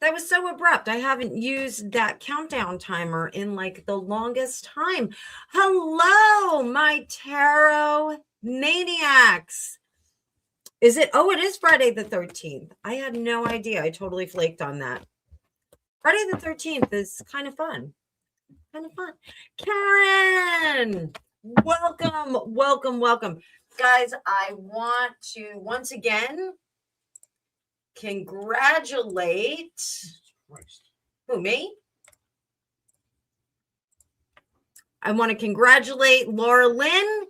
That was so abrupt. I haven't used that countdown timer in like the longest time. Hello, my tarot maniacs. Is it? Oh, it is Friday the 13th. I had no idea. I totally flaked on that. Friday the 13th is kind of fun. Kind of fun. Karen, welcome, welcome, welcome. Guys, I want to once again congratulate who, me? I want to congratulate Laura Lynn.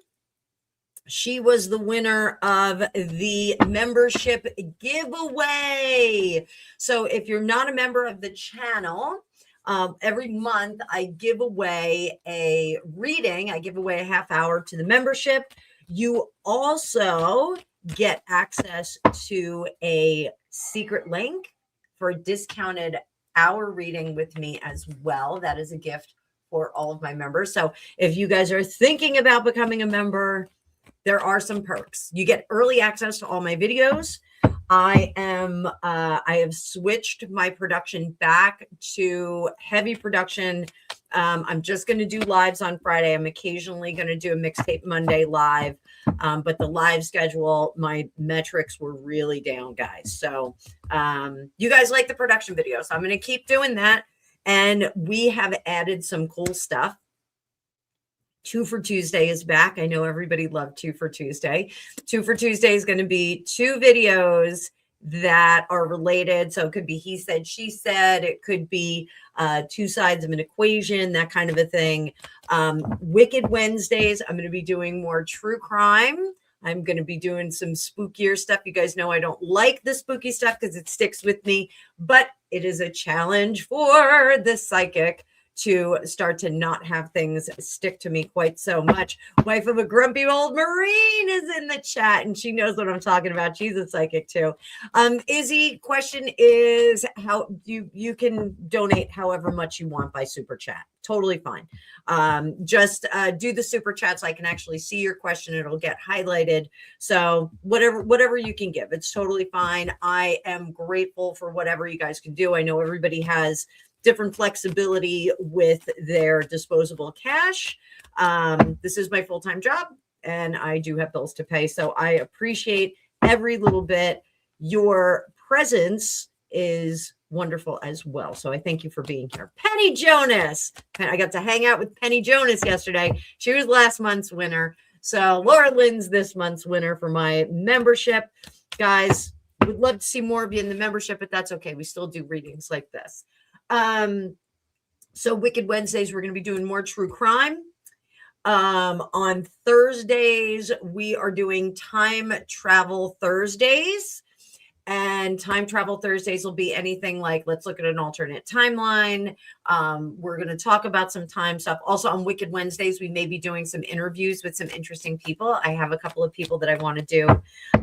She was the winner of the membership giveaway. So if you're not a member of the channel, every month I give away a reading. I give away a half hour to the membership. You also get access to a secret link for a discounted hour reading with me as well. That is a gift for all of my members. So if you guys are thinking about becoming a member, there are some perks. You get early access to all my videos. I have switched my production back to heavy production. I'm just going to do lives on Friday. I'm occasionally going to do a mixtape Monday live. But the live schedule, my metrics were really down, guys. So you guys like the production videos. I'm going to keep doing that. And we have added some cool stuff. 2 for Tuesday is back. I know everybody loved 2 for Tuesday. 2 for Tuesday is going to be 2 videos that are related. So it could be he said, she said, it could be 2 sides of an equation, that kind of a thing. Wicked Wednesdays, I'm going to be doing more true crime. I'm going to be doing some spookier stuff. You guys know I don't like the spooky stuff because it sticks with me, but it is a challenge for the psychic to start to not have things stick to me quite so much. Wife of a grumpy old Marine is in the chat, and she knows what I'm talking about. She's a psychic too. Izzy, question is how you can donate however much you want by super chat. Totally fine. Just do the super chat so I can actually see your question. It'll get highlighted. So whatever you can give, it's totally fine. I am grateful for whatever you guys can do. I know everybody has different flexibility with their disposable cash. This is my full-time job and I do have bills to pay. So I appreciate every little bit. Your presence is wonderful as well. So I thank you for being here. Penny Jonas. I got to hang out with Penny Jonas yesterday. She was last month's winner. So Laura Lynn's this month's winner for my membership. Guys, would love to see more of you in the membership, but that's okay. We still do readings like this. So Wicked Wednesdays, we're going to be doing more true crime. On Thursdays, we are doing time travel Thursdays, and time travel Thursdays will be anything like, let's look at an alternate timeline. We're going to talk about some time stuff. Also on Wicked Wednesdays, we may be doing some interviews with some interesting people. I have a couple of people that I want to do,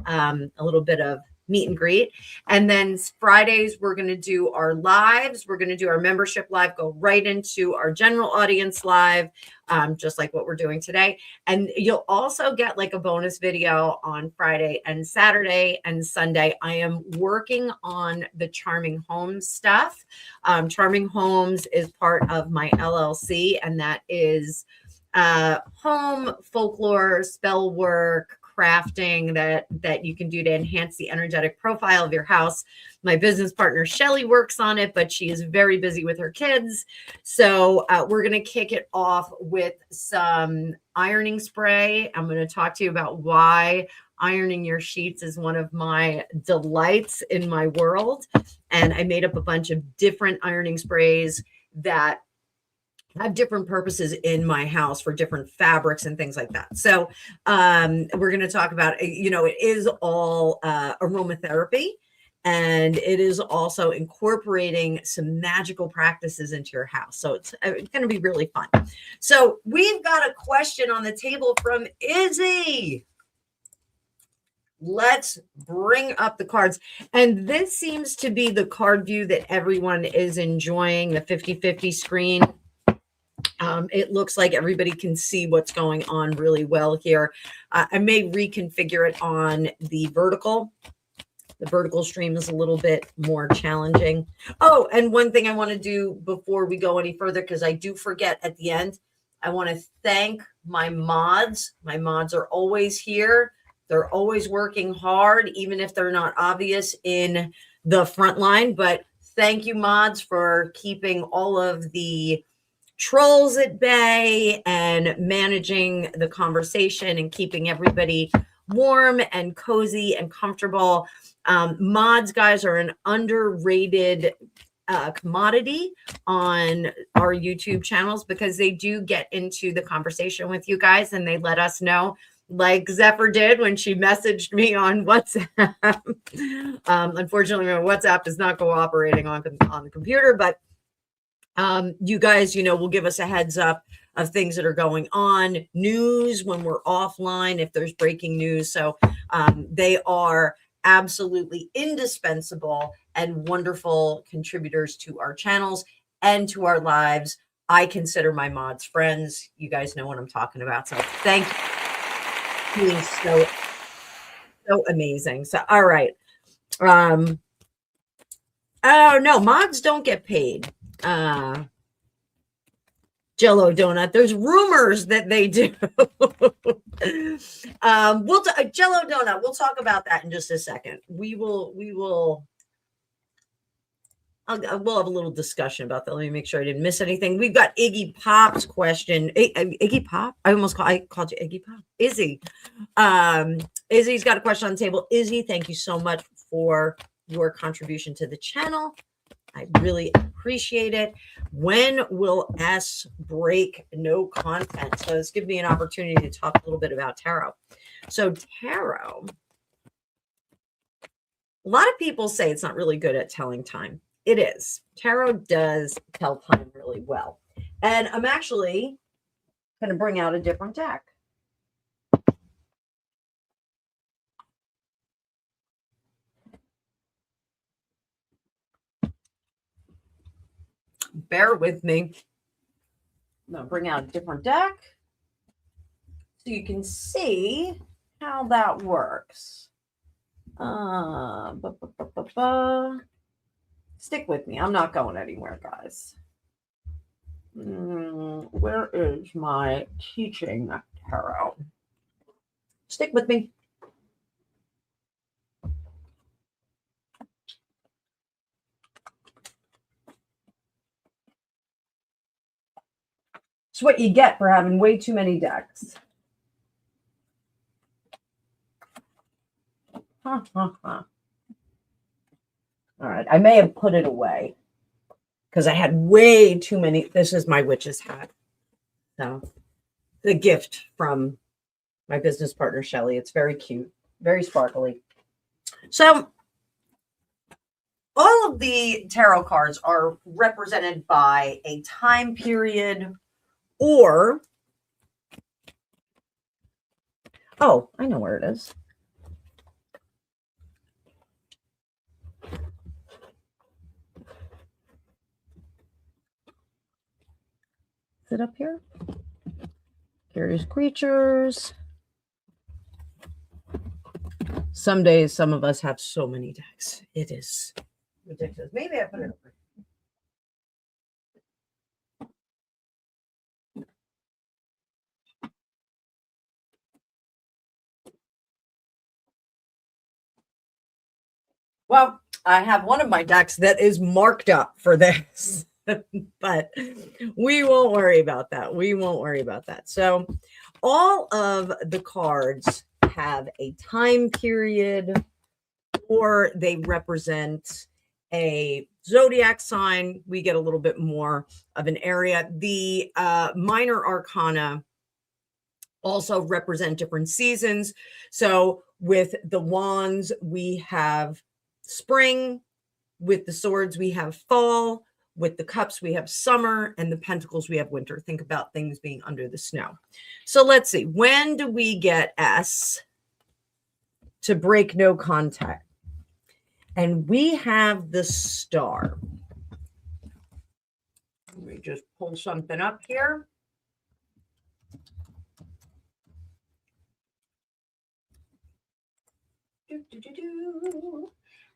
a little bit of meet and greet. And then Fridays, we're going to do our lives. We're going to do our membership live, go right into our general audience live, just like what we're doing today. And you'll also get like a bonus video on Friday and Saturday and Sunday. I am working on the Charming Homes stuff. Charming Homes is part of my LLC, and that is home folklore, spell work, crafting that you can do to enhance the energetic profile of your house. My business partner Shelly works on it, but she is very busy with her kids. So we're going to kick it off with some ironing spray. I'm going to talk to you about why ironing your sheets is one of my delights in my world. And I made up a bunch of different ironing sprays that have different purposes in my house for different fabrics and things like that. So we're going to talk about, it is all aromatherapy, and it is also incorporating some magical practices into your house. So it's going to be really fun. So we've got a question on the table from Izzy. Let's bring up the cards. And this seems to be the card view that everyone is enjoying, the 50-50 screen. It looks like everybody can see what's going on really well here. I may reconfigure it on the vertical. The vertical stream is a little bit more challenging. Oh, and one thing I want to do before we go any further, because I do forget at the end, I want to thank my mods. My mods are always here. They're always working hard, even if they're not obvious in the front line. But thank you, mods, for keeping all of the trolls at bay and managing the conversation and keeping everybody warm and cozy and comfortable. Mods, guys, are an underrated commodity on our YouTube channels because they do get into the conversation with you guys and they let us know, like Zephyr did when she messaged me on WhatsApp. Unfortunately, my WhatsApp is not cooperating on the computer, but you guys, will give us a heads up of things that are going on, news when we're offline, if there's breaking news. So they are absolutely indispensable and wonderful contributors to our channels and to our lives. I consider my mods friends. You guys know what I'm talking about. So thank He is so amazing. So, all right. Oh no, mods don't get paid. Jello donut. There's rumors that they do. Jello donut. We'll talk about that in just a second. We'll have a little discussion about that. Let me make sure I didn't miss anything. We've got Iggy Pop's question. Iggy Pop? I called you Iggy Pop. Izzy. Izzy's got a question on the table. Izzy, thank you so much for your contribution to the channel. I really appreciate it. When will S break no content? So this gives me an opportunity to talk a little bit about tarot. So tarot, a lot of people say it's not really good at telling time. It is. Tarot does tell time really well. And I'm actually going to bring out a different deck. Bear with me. I'm going to bring out a different deck so you can see how that works. Stick with me. I'm not going anywhere, guys. Where is my teaching tarot? Stick with me. It's what you get for having way too many decks. All right. I may have put it away because I had way too many. This is my witch's hat. So the gift from my business partner, Shelly. It's very cute, very sparkly. So all of the tarot cards are represented by a time period or, oh, I know where it is. Is it up here? Curious creatures. Some days, some of us have so many decks. It is ridiculous. Maybe I put it over. Well, I have one of my decks that is marked up for this, but we won't worry about that. We won't worry about that. So all of the cards have a time period or they represent a zodiac sign. We get a little bit more of an area. The minor arcana also represent different seasons. So with the wands, we have spring. With the swords, we have fall. With the cups, we have summer. And the pentacles, we have winter. Think about things being under the snow. So let's see. When do we get S to break no contact? And we have the Star. Let me just pull something up here.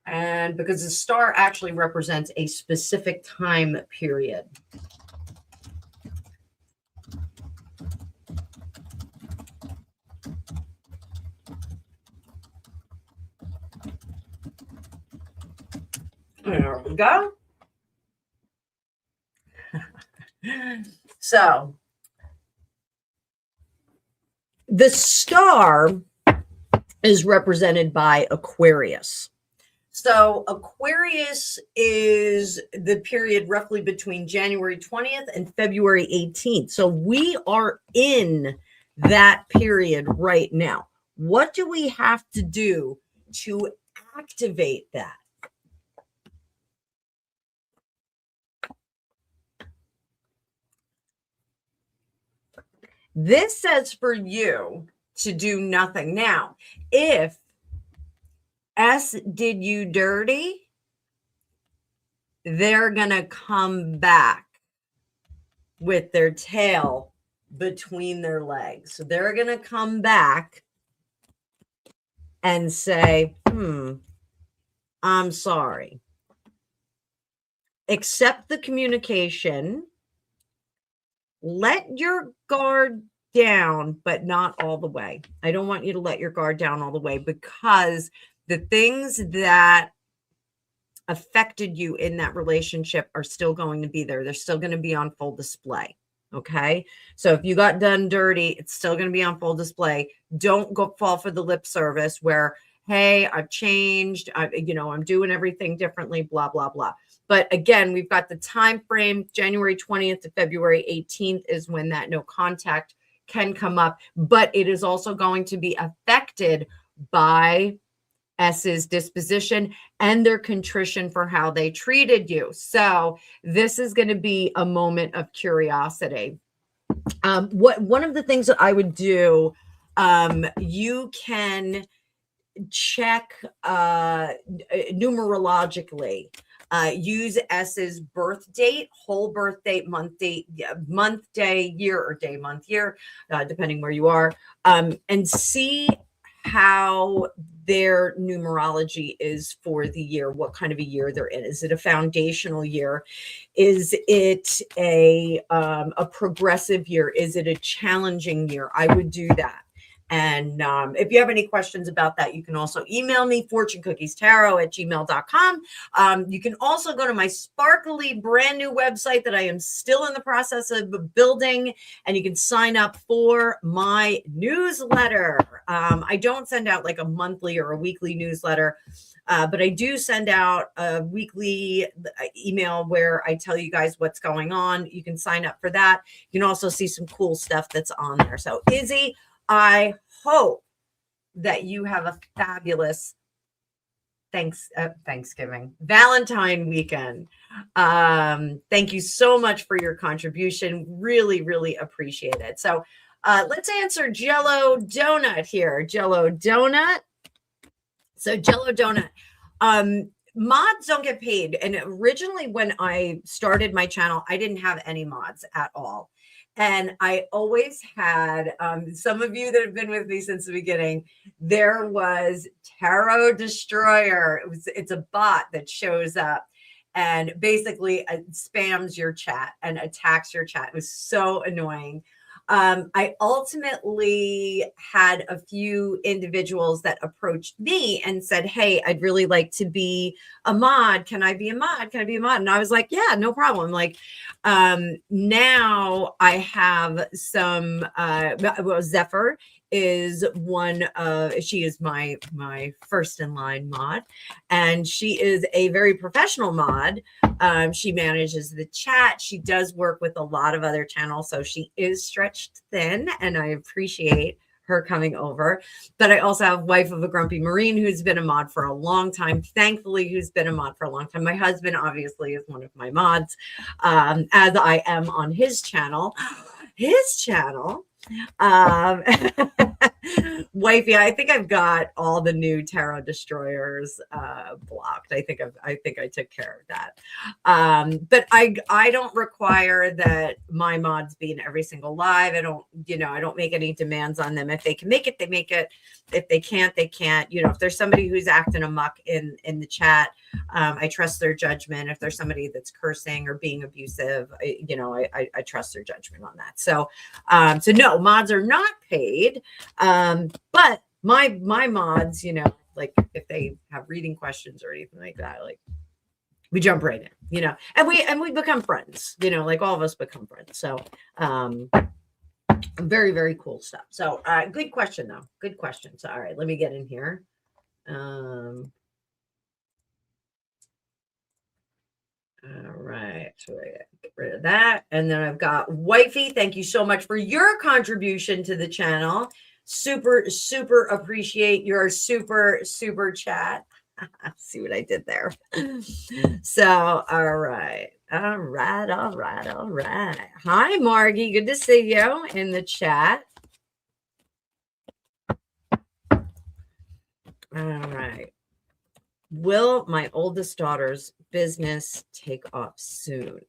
And because the Star actually represents a specific time period. There we go. So the Star is represented by Aquarius. So Aquarius is the period roughly between January 20th and February 18th. So we are in that period right now. What do we have to do to activate that? This says for you to do nothing. Now, if S did you dirty, they're going to come back with their tail between their legs. So they're going to come back and say, I'm sorry. Accept the communication. Let your guard down, but not all the way. I don't want you to let your guard down all the way, because the things that affected you in that relationship are still going to be there. They're still going to be on full display. Okay. So if you got done dirty, it's still going to be on full display. Don't go fall for the lip service where, hey, I've changed. I'm doing everything differently, blah, blah, blah. But again, we've got the time frame. January 20th to February 18th is when that no contact can come up, but it is also going to be affected by S's disposition and their contrition for how they treated you. So this is going to be a moment of curiosity. One of the things that I would do, you can check numerologically. Use S's birth date, whole birth date, month, day, year, or day, month, year, depending where you are, and see how their numerology is for the year, what kind of a year they're in. Is it a foundational year? Is it a progressive year? Is it a challenging year? I would do that. And if you have any questions about that, you can also email me, fortunecookiestarot@gmail.com. You can also go to my sparkly brand new website that I am still in the process of building, and you can sign up for my newsletter. I don't send out like a monthly or a weekly newsletter, but I do send out a weekly email where I tell you guys what's going on. You can sign up for that. You can also see some cool stuff that's on there. So Izzy, I hope that you have a fabulous Thanksgiving, Valentine weekend. Thank you so much for your contribution. Really, really appreciate it. So let's answer Jello Donut here. Jello Donut. So Jello Donut. Mods don't get paid. And originally when I started my channel, I didn't have any mods at all. And I always had, some of you that have been with me since the beginning, there was Tarot Destroyer. It's a bot that shows up and basically spams your chat and attacks your chat. It was so annoying. I ultimately had a few individuals that approached me and said, hey, I'd really like to be a mod. Can I be a mod? Can I be a mod? And I was like, yeah, no problem. Like, now I have some, Zephyr is one of, she is my first in line mod, and she is a very professional mod. She manages the chat. She does work with a lot of other channels, so she is stretched thin, and I appreciate her coming over. But I also have Wife of a Grumpy Marine, who's been a mod for a long time, thankfully, who's been a mod for a long time. My husband obviously is one of my mods, as I am on his channel. Wifey, I think I've got all the new Tarot Destroyers blocked. I think I took care of that. But I don't require that my mods be in every single live. I don't make any demands on them. If they can make it, they make it. If they can't, they can't. If there's somebody who's acting amok in the chat, I trust their judgment. If there's somebody that's cursing or being abusive, I trust their judgment on that. So no, mods are not paid. But my mods, like if they have reading questions or anything like that, like we jump right in, and we become friends, like all of us become friends. So, very, very cool stuff. So, good question though. Good question. So, all right, let me get in here. All right, so get rid of that. And then I've got Wifey. Thank you so much for your contribution to the channel. Super, super appreciate your super chat. See what I did there. So, all right. Hi, Margie. Good to see you in the chat. All right. Will my oldest daughter's business take off soon?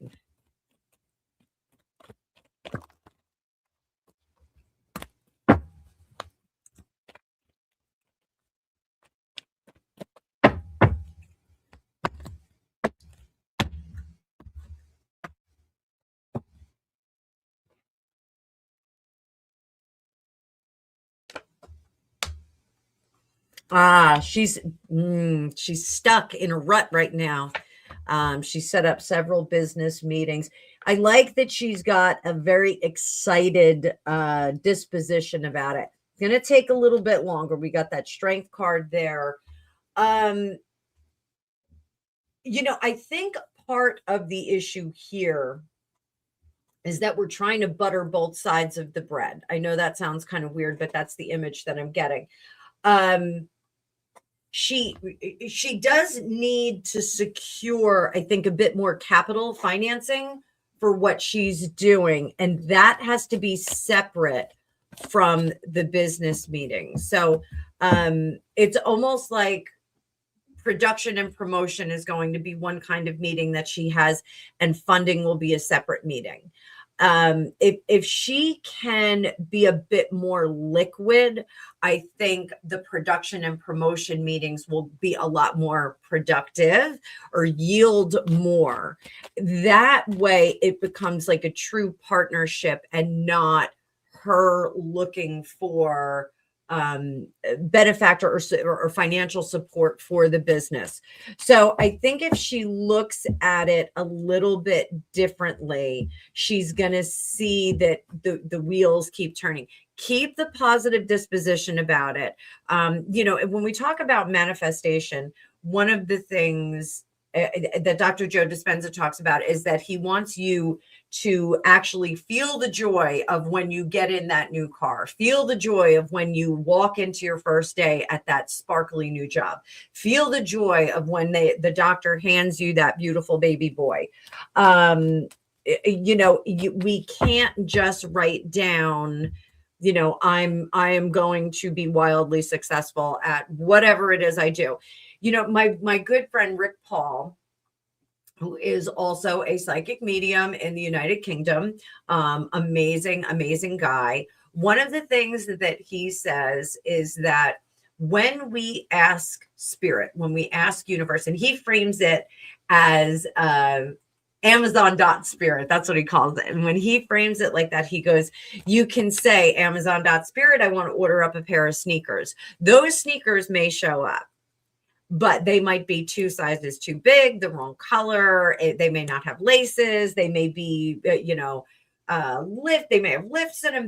She's stuck in a rut right now. She set up several business meetings. I like that she's got a very excited disposition about it. It's going to take a little bit longer. We got that strength card there. Um, I think part of the issue here is that we're trying to butter both sides of the bread. I know that sounds kind of weird, but that's the image that I'm getting. She does need to secure, I think, a bit more capital financing for what she's doing, and that has to be separate from the business meeting. So it's almost like production and promotion is going to be one kind of meeting that she has, and funding will be a separate meeting. If she can be a bit more liquid, I think the production and promotion meetings will be a lot more productive or yield more. That way it becomes like a true partnership and not her looking for benefactor or financial support for the business. So I think if she looks at it a little bit differently, she's going to see that the wheels keep turning. Keep the positive disposition about it. When we talk about manifestation, one of the things that Dr. Joe Dispenza talks about is that he wants you to actually feel the joy of when you get in that new car, feel the joy of when you walk into your first day at that sparkly new job, feel the joy of when the doctor hands you that beautiful baby boy. We can't just write down, I am going to be wildly successful at whatever it is I do. My good friend Rick Paul, who is also a psychic medium in the United Kingdom, amazing guy. One of the things that he says is that when we ask spirit, when we ask universe, and he frames it as Amazon.spirit, that's what he calls it. And when he frames it like that, he goes, you can say Amazon.spirit, I want to order up a pair of sneakers. Those sneakers may show up, but they might be 2 sizes too big, the wrong color. They may not have laces. They may be, lift. They may have lifts in them.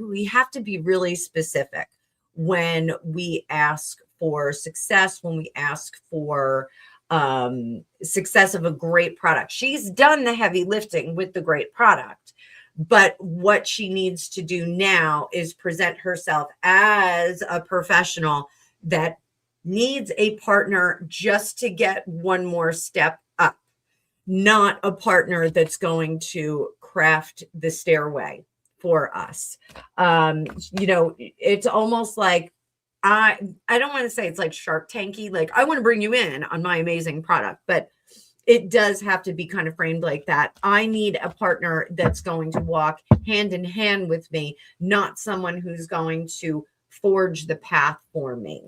We have to be really specific when we ask for success, when we ask for success of a great product. She's done the heavy lifting with the great product, but what she needs to do now is present herself as a professional that needs a partner just to get one more step up, not a partner that's going to craft the stairway for us. It's almost like, I don't want to say it's like Shark Tanky, like I want to bring you in on my amazing product, but it does have to be kind of framed like that. I need a partner that's going to walk hand in hand with me, not someone who's going to forge the path for me.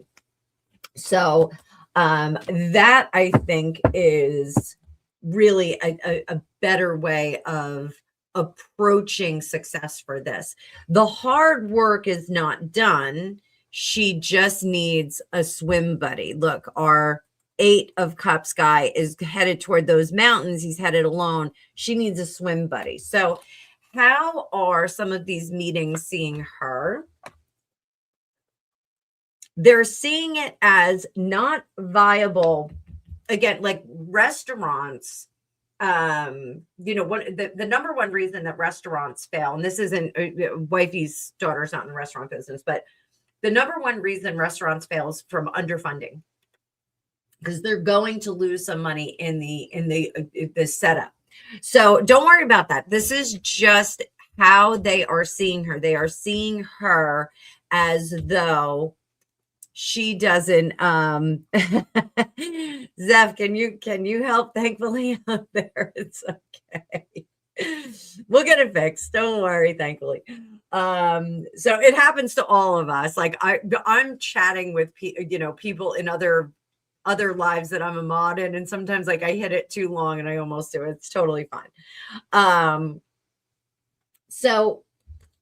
So that I think is really a better way of approaching success for this. The hard work is not done. She just needs a swim buddy. Look, our 8 of Cups guy is headed toward those mountains. He's headed alone. She needs a swim buddy. So how are some of these meetings seeing her? They're seeing it as not viable. Again, like restaurants, the number one reason that restaurants fail, and this isn't wifey's daughter's not in the restaurant business, but the number one reason restaurants fail is from underfunding, because they're going to lose some money in the setup. So don't worry about that. This is just how they are seeing her. They are seeing her as though she doesn't Zeph, can you help? Thankfully out there, it's okay. We'll get it fixed, don't worry. Thankfully, so it happens to all of us. Like I'm chatting with people in other lives that I'm a mod in, and sometimes like I hit it too long and I almost do it. It's totally fine. So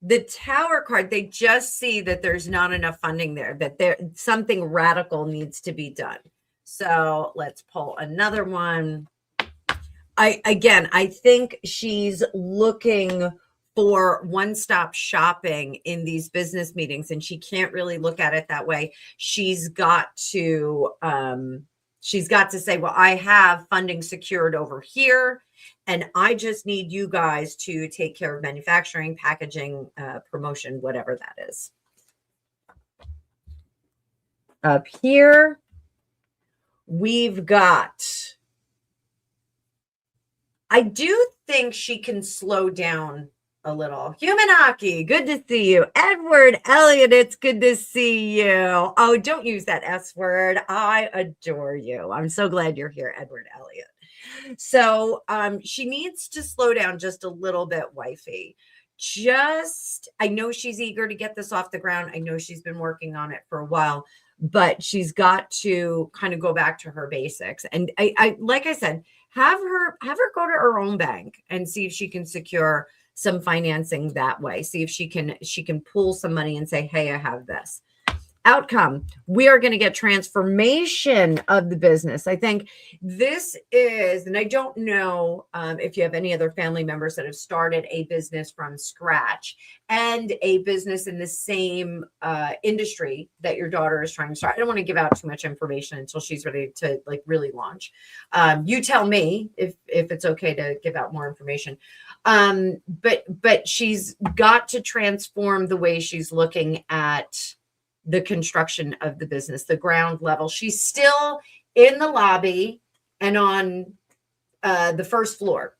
The Tower card, they just see that there's not enough funding there, that there something radical needs to be done. So let's pull another one. I think she's looking for one-stop shopping in these business meetings, and she can't really look at it that way. She's got to say, well, I have funding secured over here, and I just need you guys to take care of manufacturing, packaging, promotion, whatever that is. Up here, we've got, I do think she can slow down a little. Humanaki, good to see you. Edward Elliott, it's good to see you. Oh, don't use that S word. I adore you. I'm so glad you're here, Edward Elliott. So she needs to slow down just a little bit, wifey. I know she's eager to get this off the ground. I know she's been working on it for a while, but she's got to kind of go back to her basics. And I like I said, have her go to her own bank and see if she can secure some financing that way. See if she can pull some money and say, hey, I have this. Outcome, we are going to get transformation of the business. I think this is, and I don't know if you have any other family members that have started a business from scratch and a business in the same industry that your daughter is trying to start. I don't want to give out too much information until she's ready to like really launch. You tell me if it's okay to give out more information. But she's got to transform the way she's looking at the construction of the business, the ground level. She's still in the lobby and on the first floor.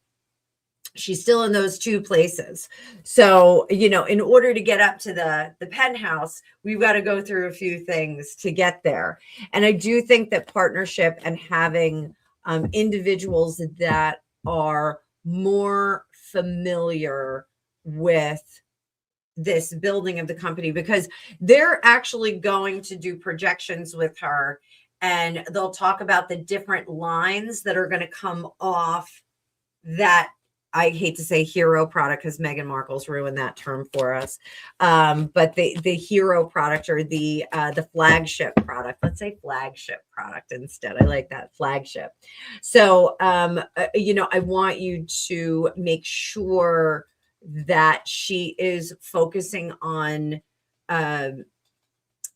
She's still in those two places. So, in order to get up to the penthouse, we've got to go through a few things to get there. And I do think that partnership and having individuals that are more familiar with this building of the company, because they're actually going to do projections with her, and they'll talk about the different lines that are going to come off that, I hate to say hero product because Meghan Markle's ruined that term for us. But the hero product, or the flagship product, let's say flagship product instead. I like that, flagship. So, I want you to make sure that she is focusing on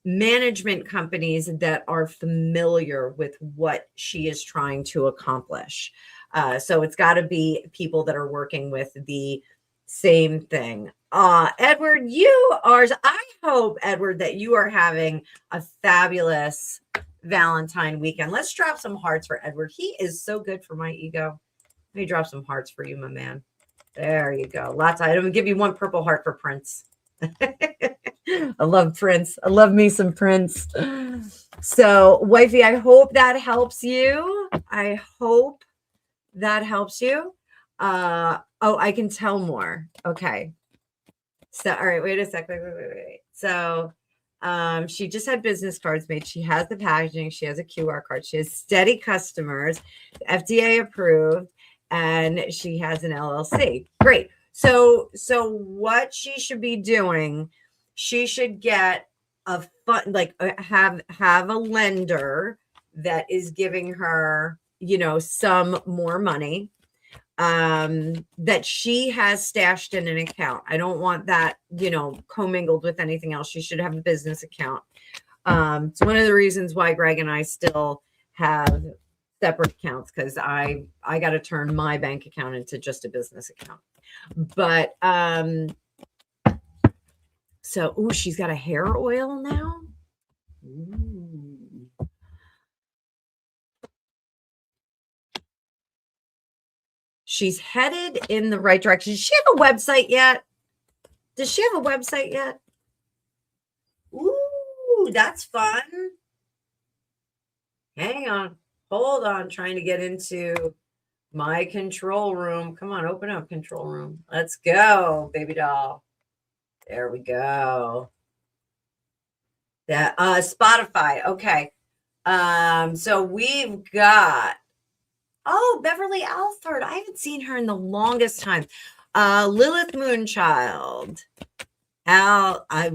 management companies that are familiar with what she is trying to accomplish. So it's got to be people that are working with the same thing. Edward, I hope, Edward, that you are having a fabulous Valentine weekend. Let's drop some hearts for Edward. He is so good for my ego. Let me drop some hearts for you, my man. There you go. Lots. I'm going to give you one purple heart for Prince. I love Prince. I love me some Prince. So, wifey, I hope that helps you. I hope that helps you. I can tell more. Okay. So, all right, wait a sec. Wait. So, she just had business cards made. She has the packaging. She has a QR code. She has steady customers, FDA approved, and she has an LLC. Great. So what she should be doing, she should get a fund, like have a lender that is giving her, some more money that she has stashed in an account. I don't want that, commingled with anything else. She should have a business account. It's one of the reasons why Greg and I still have separate accounts, because I got to turn my bank account into just a business account. But so she's got a hair oil now. Ooh. She's headed in the right direction. Does she have a website yet? Ooh, that's fun. Hang on. Hold on, trying to get into my control room. Come on, open up control room. Let's go, baby doll. There we go. That Spotify. Okay. So we've got Beverly Alford. I haven't seen her in the longest time. Lilith Moonchild. Al, I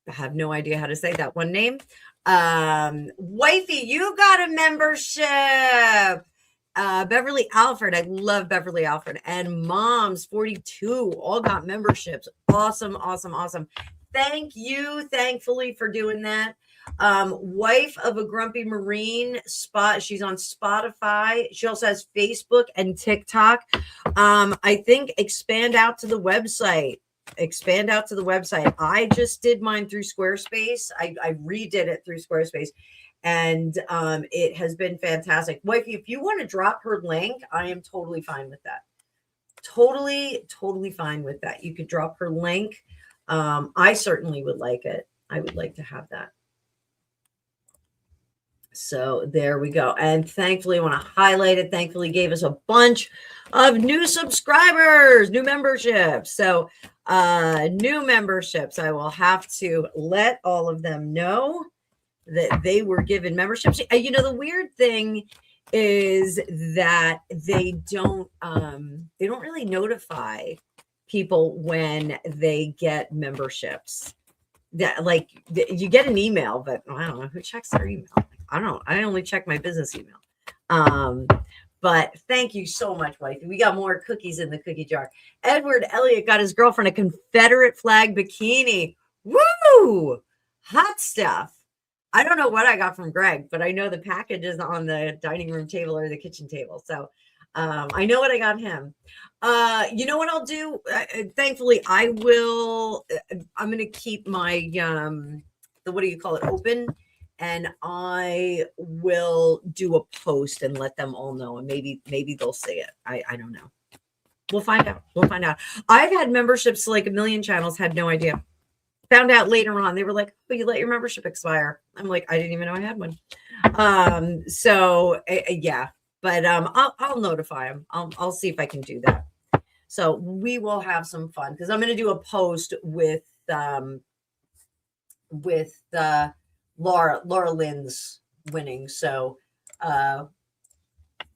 have no idea how to say that one name. Wifey, you got a membership. Beverly Alfred, I love Beverly Alfred, and Moms 42 all got memberships. Awesome, awesome, awesome. Thank you, thankfully, for doing that. Wife of a Grumpy Marine spot. She's on Spotify. She also has Facebook and TikTok. I think expand out to the website. Expand out to the website. I just did mine through Squarespace. I redid it through Squarespace, and it has been fantastic. Wifey, if you want to drop her link, I am totally fine with that. Totally fine with that. You could drop her link. I certainly would like it. I would like to have that. So there we go. And thankfully, I want to highlight it. Thankfully, gave us a bunch of new subscribers, new memberships. So new memberships, I will have to let all of them know that they were given memberships. You know, the weird thing is that they don't really notify people when they get memberships. That, like, you get an email, but I don't know who checks their email. I only check my business email. But thank you so much, wifey. We got more cookies in the cookie jar. Edward Elliott got his girlfriend a Confederate flag bikini. Woo! Hot stuff. I don't know what I got from Greg, but I know the package is on the dining room table or the kitchen table. So I know what I got him. You know what I'll do? Thankfully, I'm going to keep my, what do you call it, open. And I will do a post and let them all know. And maybe they'll see it. I don't know. We'll find out. I've had memberships to like a million channels, had no idea. Found out later on. They were like, "Oh, you let your membership expire." I'm like, I didn't even know I had one. Yeah, but I'll notify them. I'll see if I can do that. So we will have some fun because I'm going to do a post with Laura Lynn's winning. So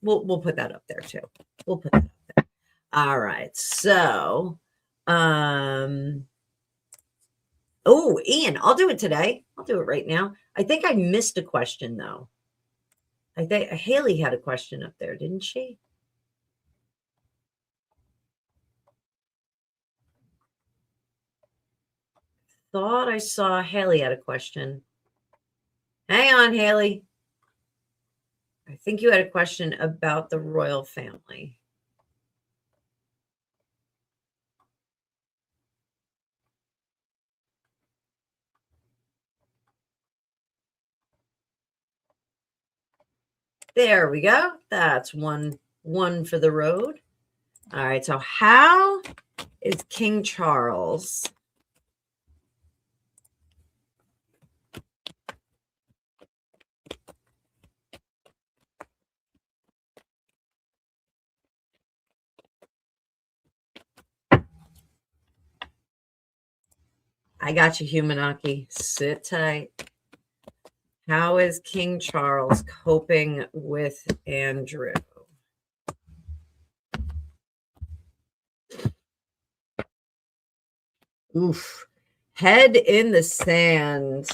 we'll put that up there too. We'll put that up there. All right. So oh, Ian, I'll do it today. I'll do it right now. I think I missed a question though. I think Haley had a question up there, didn't she? Thought I saw Haley had a question. Hang on, Haley. I think you had a question about the royal family. There we go. That's one for the road. All right. So how is King Charles I got you, Humanaki. Sit tight. How is King Charles coping with Andrew? Oof. Head in the sand.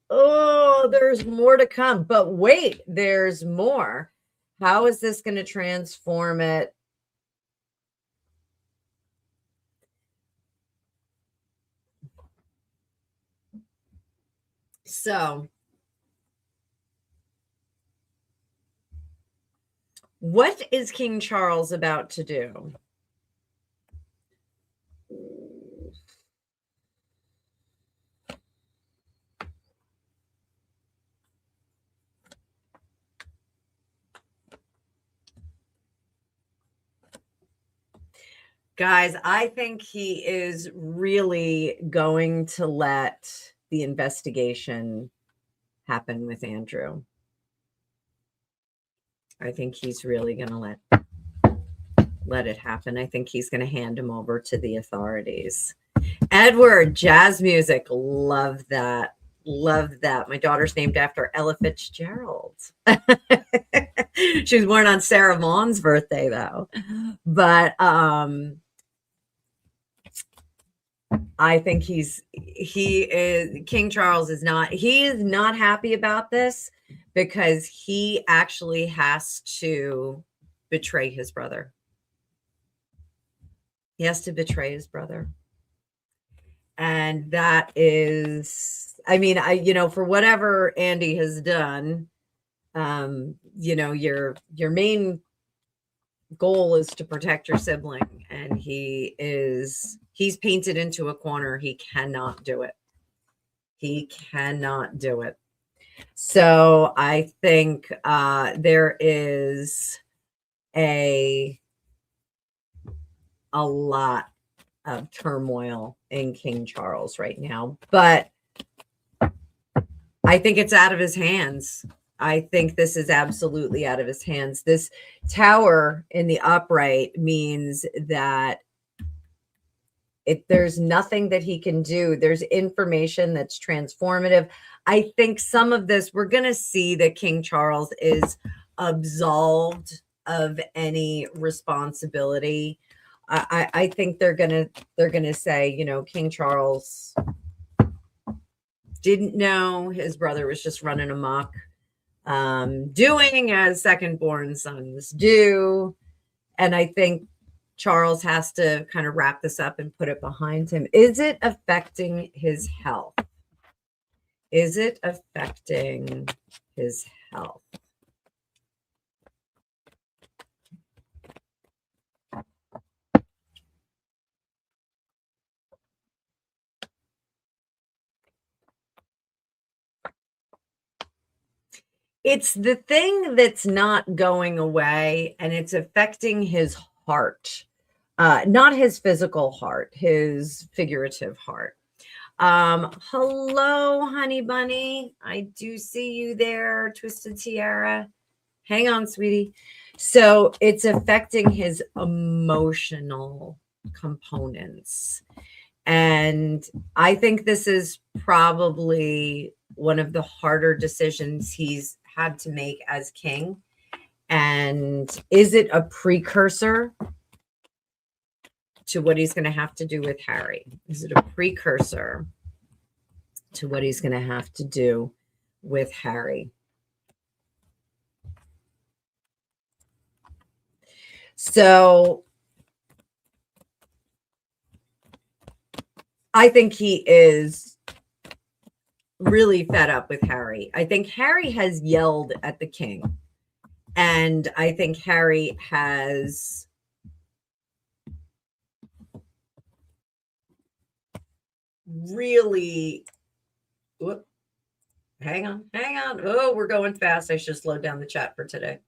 Oh, there's more to come. But wait, there's more. How is this going to transform it? So, what is King Charles about to do? Guys, I think he is really going to let the investigation happen with Andrew. I think he's really going to let it happen. I think he's going to hand him over to the authorities. Edward, jazz music. Love that. Love that. My daughter's named after Ella Fitzgerald. She was born on Sarah Vaughan's birthday, though. But I think King Charles is not happy about this because he actually has to betray his brother. He has to betray his brother. And that is, I mean, for whatever Andy has done, your main goal is to protect your sibling, and he's painted into a corner. He cannot do it. He cannot do it. So I think there is a lot of turmoil in King Charles right now, but I think it's out of his hands. I think this is absolutely out of his hands. This tower in the upright means that there's nothing that he can do. There's information that's transformative. I think some of this, we're going to see that King Charles is absolved of any responsibility. I think they're gonna say, King Charles didn't know his brother was just running amok, doing as second-born sons do. And I think Charles has to kind of wrap this up and put it behind him. Is it affecting his health? Is it affecting his health? It's the thing that's not going away, and it's affecting his heart. Not his physical heart, his figurative heart. Hello, honey bunny. I do see you there, Twisted Tiara. Hang on, sweetie. So it's affecting his emotional components. And I think this is probably one of the harder decisions he's had to make as king. And is it a precursor to what he's going to have to do with Harry? Is it a precursor to what he's going to have to do with Harry? So I think he is really fed up with Harry. I think Harry has yelled at the king. And I think Harry has really, hang on. Oh, we're going fast. I should slow down the chat for today.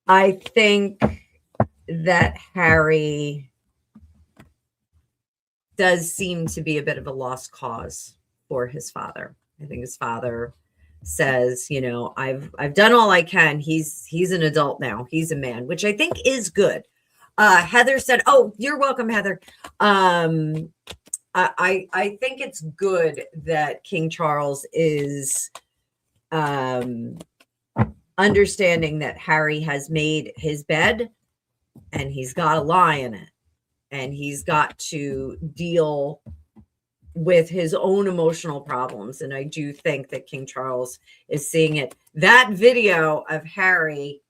I think that Harry does seem to be a bit of a lost cause for his father. I think his father says, I've done all I can. He's an adult now. He's a man, which I think is good. Heather said, oh, you're welcome, Heather. I think it's good that King Charles is understanding that Harry has made his bed and he's got to lie in it. And he's got to deal with his own emotional problems. And I do think that King Charles is seeing it. That video of Harry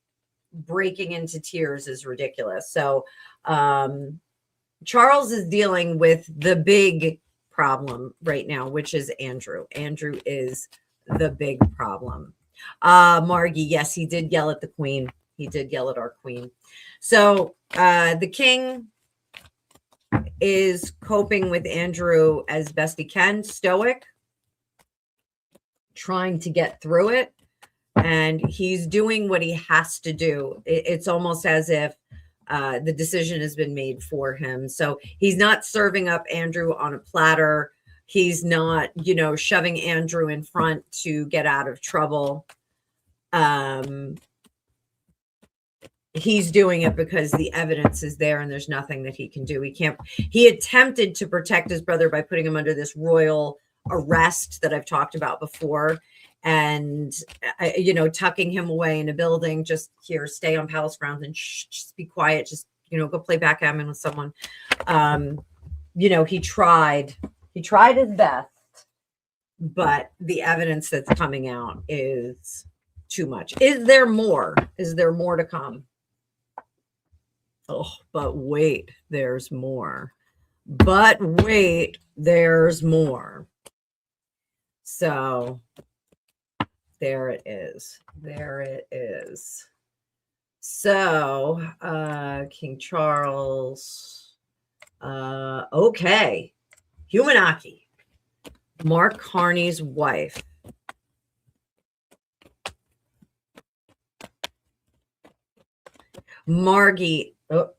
breaking into tears is ridiculous. So Charles is dealing with the big problem right now, which is Andrew. Andrew is the big problem. Margie, yes, he did yell at the queen. He did yell at our queen. So the king is coping with Andrew as best he can, stoic, trying to get through it. And he's doing what he has to do. It's almost as if the decision has been made for him. So he's not serving up Andrew on a platter. He's not, shoving Andrew in front to get out of trouble. He's doing it because the evidence is there and there's nothing that he can do. He attempted to protect his brother by putting him under this royal arrest that I've talked about before. And, tucking him away in a building, just here, stay on palace grounds and just be quiet. Just, go play backgammon with someone. He tried his best, but the evidence that's coming out is too much. Is there more? Is there more to come? Oh, but wait, there's more. But wait, there's more. So there it is. There it is. So King Charles. Okay. Humanaki. Mark Carney's wife. Margie. Oh,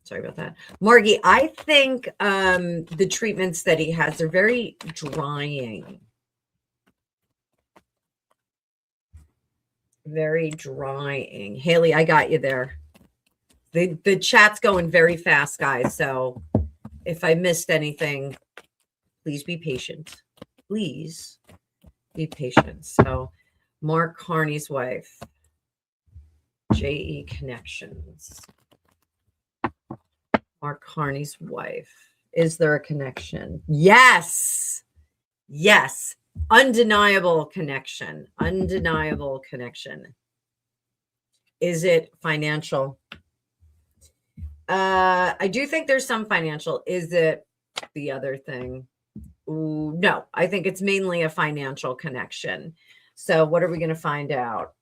sorry about that. Margie, I think the treatments that he has are very drying. Very drying. Haley, I got you there. The chat's going very fast, guys. So if I missed anything, please be patient. Please be patient. So Mark Carney's wife. JE Connections. Mark Carney's wife. Is there a connection? Yes. Yes. Undeniable connection. Undeniable connection. Is it financial? I do think there's some financial. Is it the other thing? Ooh, no, I think it's mainly a financial connection. So what are we going to find out?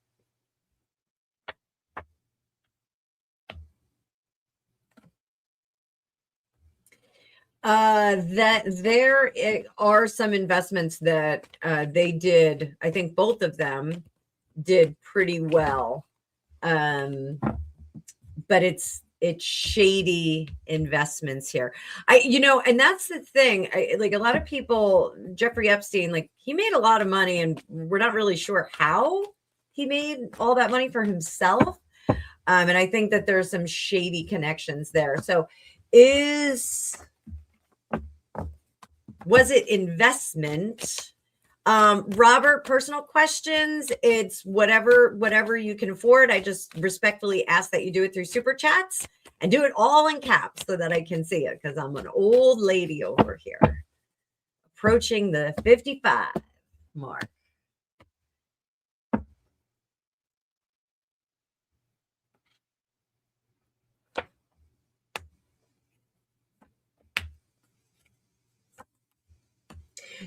That there are some investments that they did. I think both of them did pretty well. But it's shady investments here. And that's the thing. Like a lot of people, Jeffrey Epstein, like he made a lot of money and we're not really sure how he made all that money for himself. And I think that there's some shady connections there. So was it investment? Robert, personal questions. It's whatever you can afford. I just respectfully ask that you do it through super chats and do it all in caps so that I can see it because I'm an old lady over here approaching the 55 mark.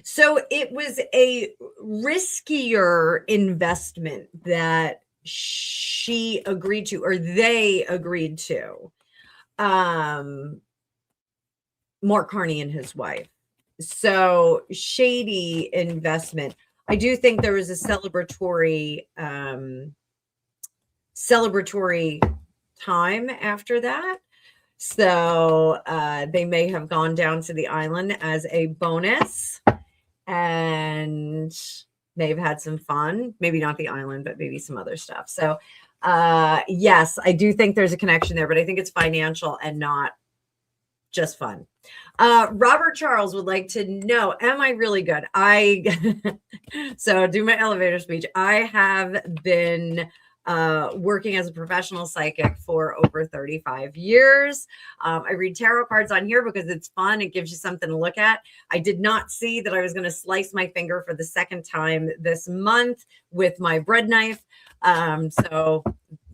So it was a riskier investment that she agreed to, or they agreed to. Mark Carney and his wife. So shady investment. I do think there was a celebratory time after that. So they may have gone down to the island as a bonus and may have had some fun. Maybe not the island, but maybe some other stuff. So yes, I do think there's a connection there, but I think it's financial and not just fun. Robert Charles would like to know, am I really good? So do my elevator speech. I have been working as a professional psychic for over 35 years. I read tarot cards on here because it's fun. It gives you something to look at. I did not see that I was going to slice my finger for the second time this month with my bread knife. So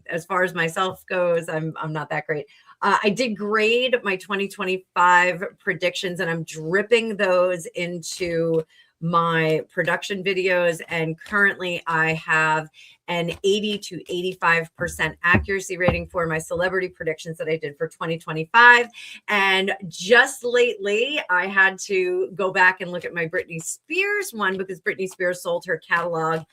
as far as myself goes, I'm not that great. I did grade my 2025 predictions and I'm dripping those into my production videos. And currently I have an 80 to 85% accuracy rating for my celebrity predictions that I did for 2025. And just lately, I had to go back and look at my Britney Spears one because Britney Spears sold her catalog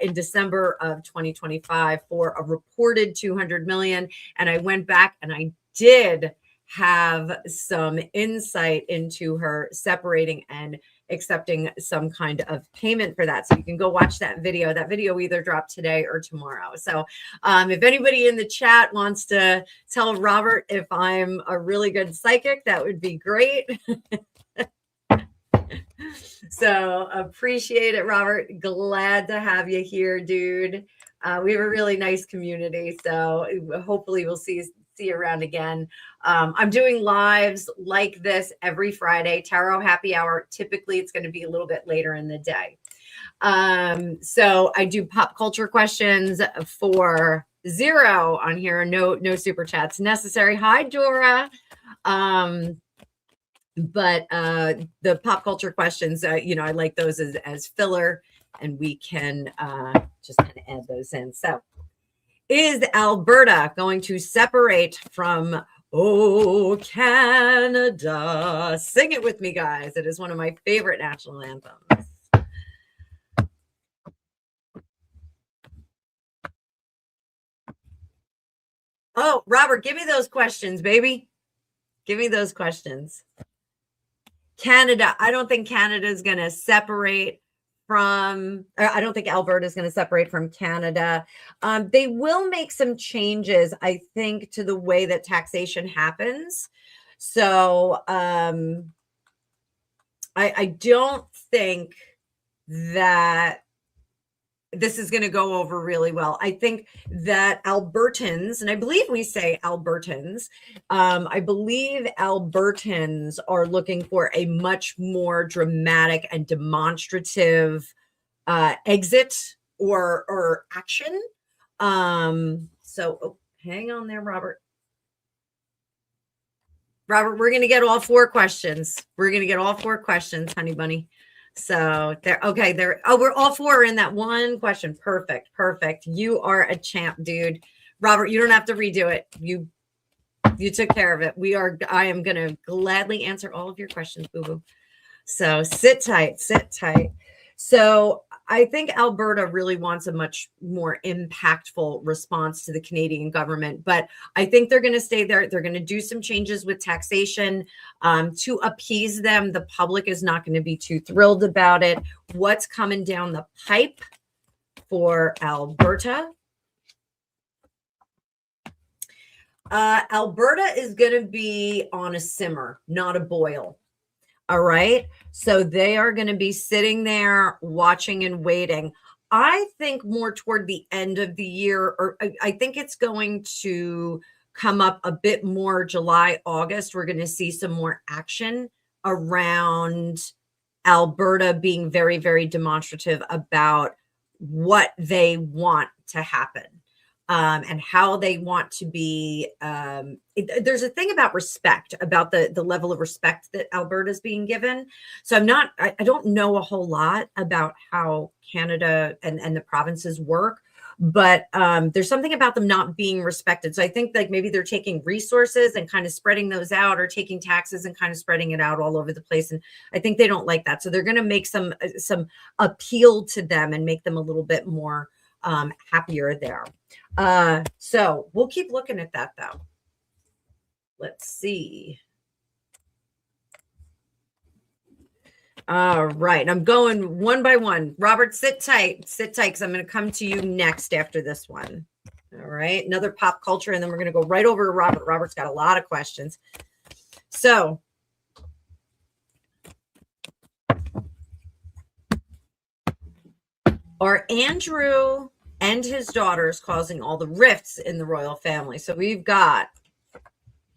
in December of 2025 for a reported 200 million. And I went back and I did have some insight into her separating and accepting some kind of payment for that. So you can go watch that video. That video either dropped today or tomorrow. So if anybody in the chat wants to tell Robert if I'm a really good psychic, that would be great. So appreciate it, Robert. Glad to have you here, dude. We have a really nice community. So hopefully we'll see See you around again. I'm doing lives like this every Friday. Tarot happy hour. Typically, it's going to be a little bit later in the day. So I do pop culture questions for $0 on here. No super chats necessary. Hi, Dora. But the pop culture questions, I like those as filler, and we can just kind of add those in. So, is Alberta going to separate from Canada? Sing it with me, guys. It is one of my favorite national anthems. Oh, Robert, give me those questions, baby. Give me those questions. Canada, I don't think Canada is going to separate from, I don't think Alberta is going to separate from Canada. They will make some changes, I think, to the way that taxation happens. So I don't think that this is going to go over really well. I think that Albertans, and I believe we say Albertans, I believe Albertans are looking for a much more dramatic and demonstrative exit or action. So hang on there, Robert. Robert, we're going to get all 4 questions. We're going to get all 4 questions, honey bunny. So we're all 4 in that one question. Perfect. You are a champ, dude. Robert, you don't have to redo it. You took care of it. I am going to gladly answer all of your questions, boo-boo. So sit tight. So I think Alberta really wants a much more impactful response to the Canadian government, but I think they're going to stay there. They're going to do some changes with taxation to appease them. The public is not going to be too thrilled about it. What's coming down the pipe for Alberta? Alberta is going to be on a simmer, not a boil. All right. So they are going to be sitting there watching and waiting. I think more toward the end of the year, or I think it's going to come up a bit more July, August. We're going to see some more action around Alberta being very, very demonstrative about what they want to happen. And how they want to be. There's a thing about respect, about the level of respect that Alberta is being given. So I don't know a whole lot about how Canada and the provinces work, but there's something about them not being respected. So I think like maybe they're taking resources and kind of spreading those out, or taking taxes and kind of spreading it out all over the place. And I think they don't like that. So they're going to make some appeal to them and make them a little bit more happier there. So we'll keep looking at that though. Let's see. All right. I'm going one by one. Robert, sit tight, because I'm going to come to you next after this one. All right. Another pop culture, and then we're going to go right over to Robert. Robert's got a lot of questions. So are Andrew and his daughters causing all the rifts in the royal family? So we've got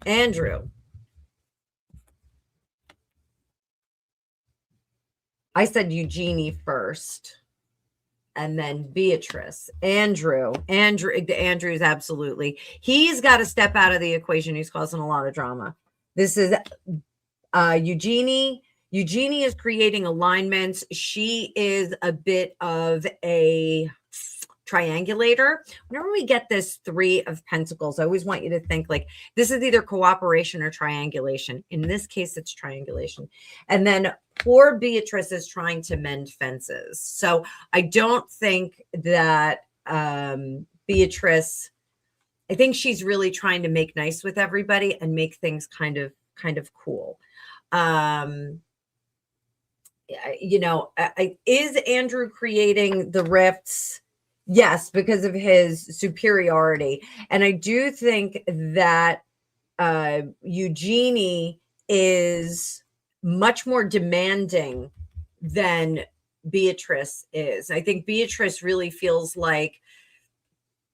Andrew. I said Eugenie first, and then Beatrice. Andrew is absolutely. He's got to step out of the equation. He's causing a lot of drama. This is Eugenie. Eugenie is creating alignments. She is a bit of a triangulator. Whenever we get this 3 of Pentacles, I always want you to think like this is either cooperation or triangulation. In this case, it's triangulation. And then poor Beatrice is trying to mend fences. So I don't think that Beatrice, I think she's really trying to make nice with everybody and make things kind of cool. Is Andrew creating the rifts? Yes, because of his superiority. And I do think that Eugenie is much more demanding than Beatrice is. I think Beatrice really feels like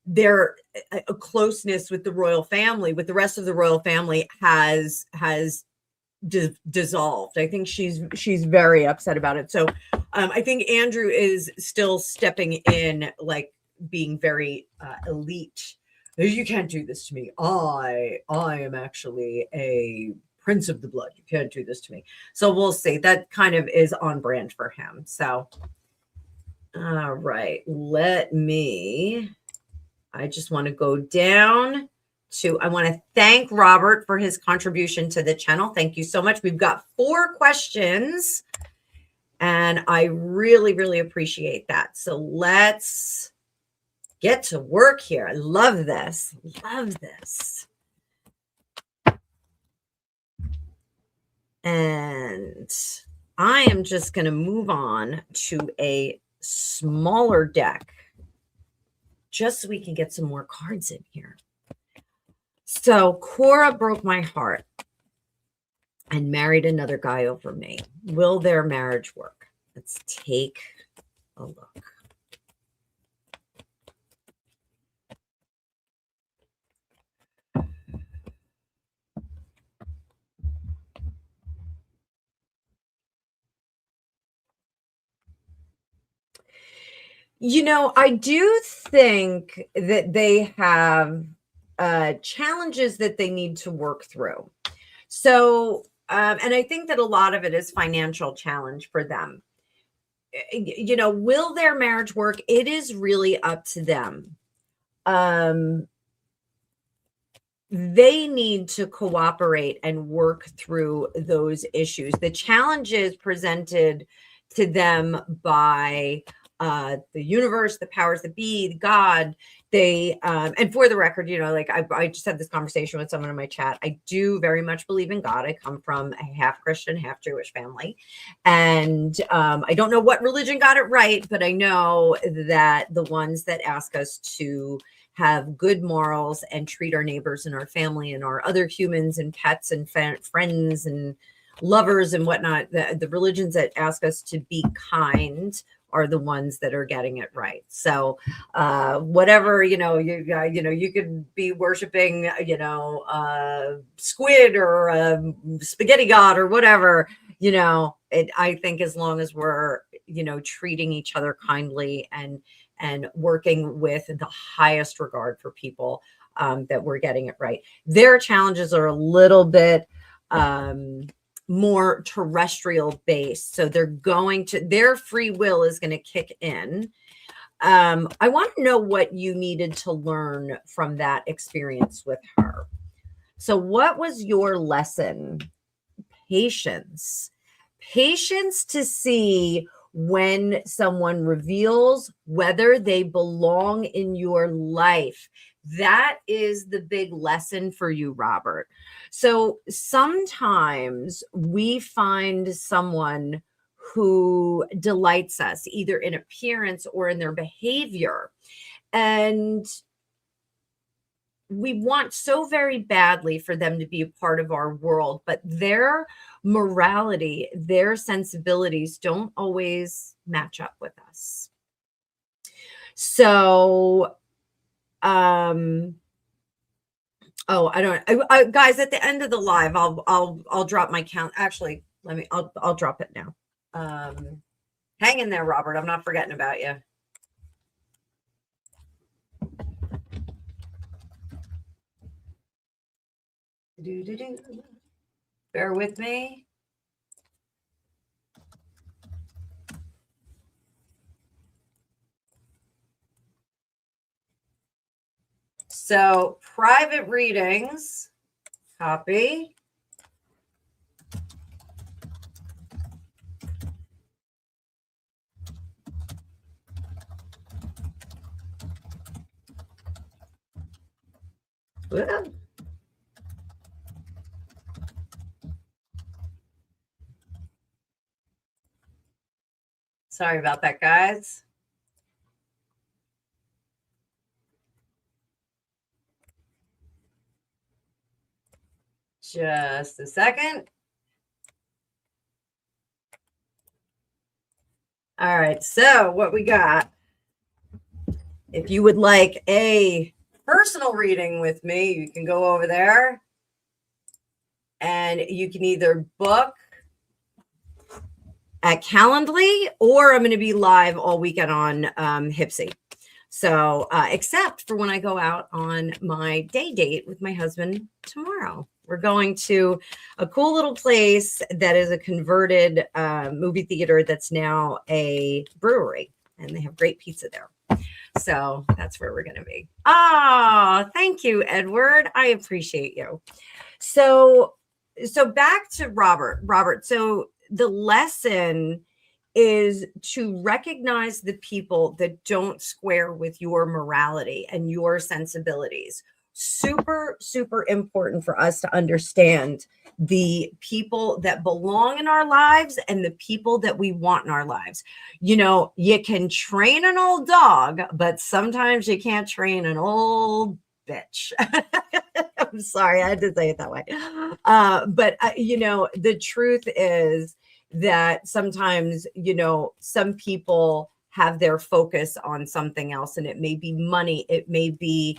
their a closeness with the royal family, with the rest of the royal family, has dissolved. I think she's very upset about it. So I think Andrew is still stepping in, like being very elite. You can't do this to me. I am actually a prince of the blood. You can't do this to me. So we'll see. That kind of is on brand for him. So all right, I just want to go down I want to thank Robert for his contribution to the channel. Thank you so much. We've got 4 questions and I really, really appreciate that. So let's get to work here. I love this. Love this. And I am just going to move on to a smaller deck just so we can get some more cards in here. So Cora broke my heart and married another guy over me. Will their marriage work? Let's take a look. You know, I do think that they have challenges that they need to work through. So, and I think that a lot of it is financial challenge for them. You know, will their marriage work? It is really up to them. They need to cooperate and work through those issues. The challenges presented to them by the universe, the powers that be, God, they and for the record, you know, like I just had this conversation with someone in my chat. I do very much believe in God. I come from a half Christian, half Jewish family, and I don't know what religion got it right, but I know that the ones that ask us to have good morals and treat our neighbors and our family and our other humans and pets and friends and lovers and whatnot, the religions that ask us to be kind are the ones that are getting it right. So whatever, you know, you could be worshiping, you know, squid or spaghetti god or whatever, you know, I think as long as we're, you know, treating each other kindly and working with the highest regard for people, that we're getting it right. Their challenges are a little bit more terrestrial based. So their free will is going to kick in. I want to know what you needed to learn from that experience with her. So what was your lesson? Patience to see when someone reveals whether they belong in your life. That is the big lesson for you, Robert. So sometimes we find someone who delights us either in appearance or in their behavior. And we want so very badly for them to be a part of our world, but their morality, their sensibilities don't always match up with us. So, guys, at the end of the live, I'll drop my count. Actually, I'll drop it now. Hang in there, Robert. I'm not forgetting about you. Bear with me. So private readings, copy. Well, sorry about that, guys. Just a second. All right, so what we got. If you would like a personal reading with me, you can go over there and you can either book at Calendly, or I'm going to be live all weekend on Hipsy. So, except for when I go out on my day date with my husband tomorrow. We're going to a cool little place that is a converted movie theater that's now a brewery, and they have great pizza there. So that's where we're going to be. Oh, thank you, Edward. I appreciate you. So back to Robert. Robert, so the lesson is to recognize the people that don't square with your morality and your sensibilities. Super, super important for us to understand the people that belong in our lives and the people that we want in our lives. You know, you can train an old dog, but sometimes you can't train an old bitch. I'm sorry, I had to say it that way. But you know, the truth is that sometimes, you know, some people have their focus on something else, and it may be money, it may be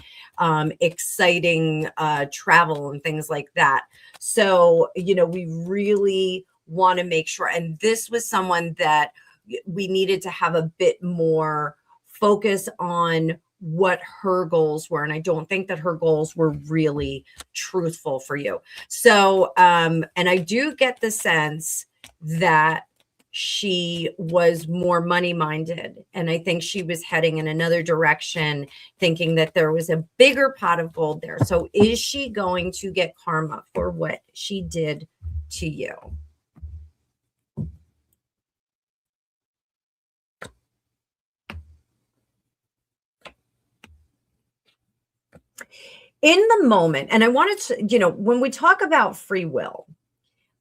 exciting travel and things like that. So, you know, we really want to make sure, and this was someone that we needed to have a bit more focus on what her goals were. And I don't think that her goals were really truthful for you. So, and I do get the sense that she was more money minded. And I think she was heading in another direction, thinking that there was a bigger pot of gold there. So is she going to get karma for what she did to you? In the moment, and I wanted to, you know, when we talk about free will,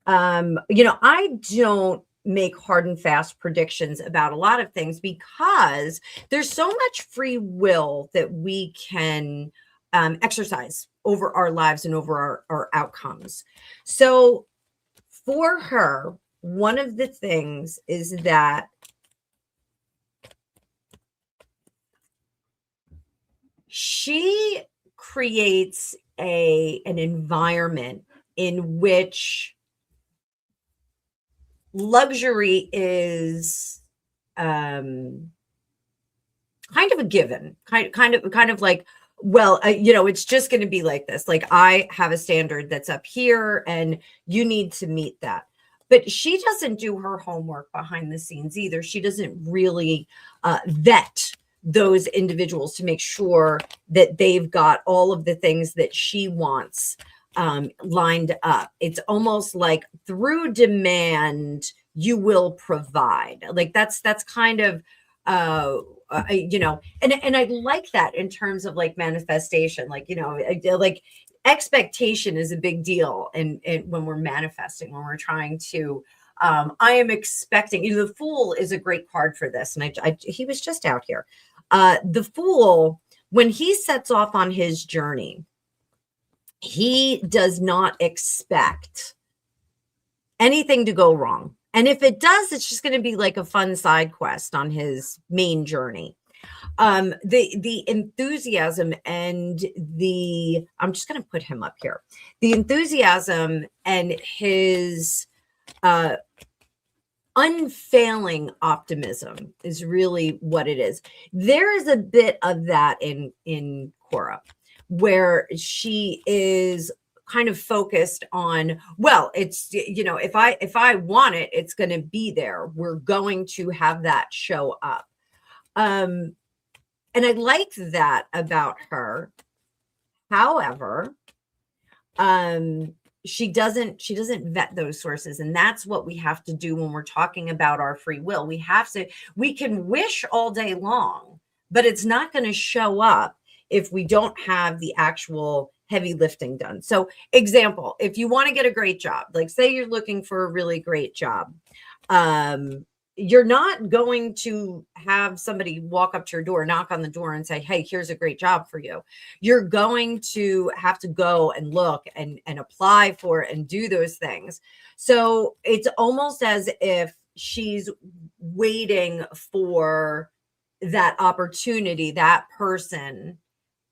you know, I don't make hard and fast predictions about a lot of things because there's so much free will that we can exercise over our lives and over our outcomes. So for her, one of the things is that she creates an environment in which luxury is kind of a given, kind of like, well, you know, it's just going to be like this. Like, I have a standard that's up here and you need to meet that. But she doesn't do her homework behind the scenes either. She doesn't really vet those individuals to make sure that they've got all of the things that she wants lined up. It's almost like through demand, you will provide. Like that's kind of you know, and I like that in terms of like manifestation. Like, you know, like expectation is a big deal, and when we're manifesting, when we're trying to I am expecting, you know, the Fool is a great card for this, and he was just out here. The Fool, when he sets off on his journey, he does not expect anything to go wrong. And if it does, it's just going to be like a fun side quest on his main journey. The enthusiasm and I'm just going to put him up here. The enthusiasm and his unfailing optimism is really what it is. There is a bit of that in Cora, where she is kind of focused on, well, it's, you know, if I want it, it's going to be there. We're going to have that show up. And I like that about her. However, she doesn't vet those sources, and that's what we have to do when we're talking about our free will. We can wish all day long, but it's not going to show up if we don't have the actual heavy lifting done. So, example, if you want to get a great job, like say you're looking for a really great job, you're not going to have somebody walk up to your door, knock on the door and say, hey, here's a great job for you. You're going to have to go and look and apply for it and do those things. So it's almost as if she's waiting for that opportunity, that person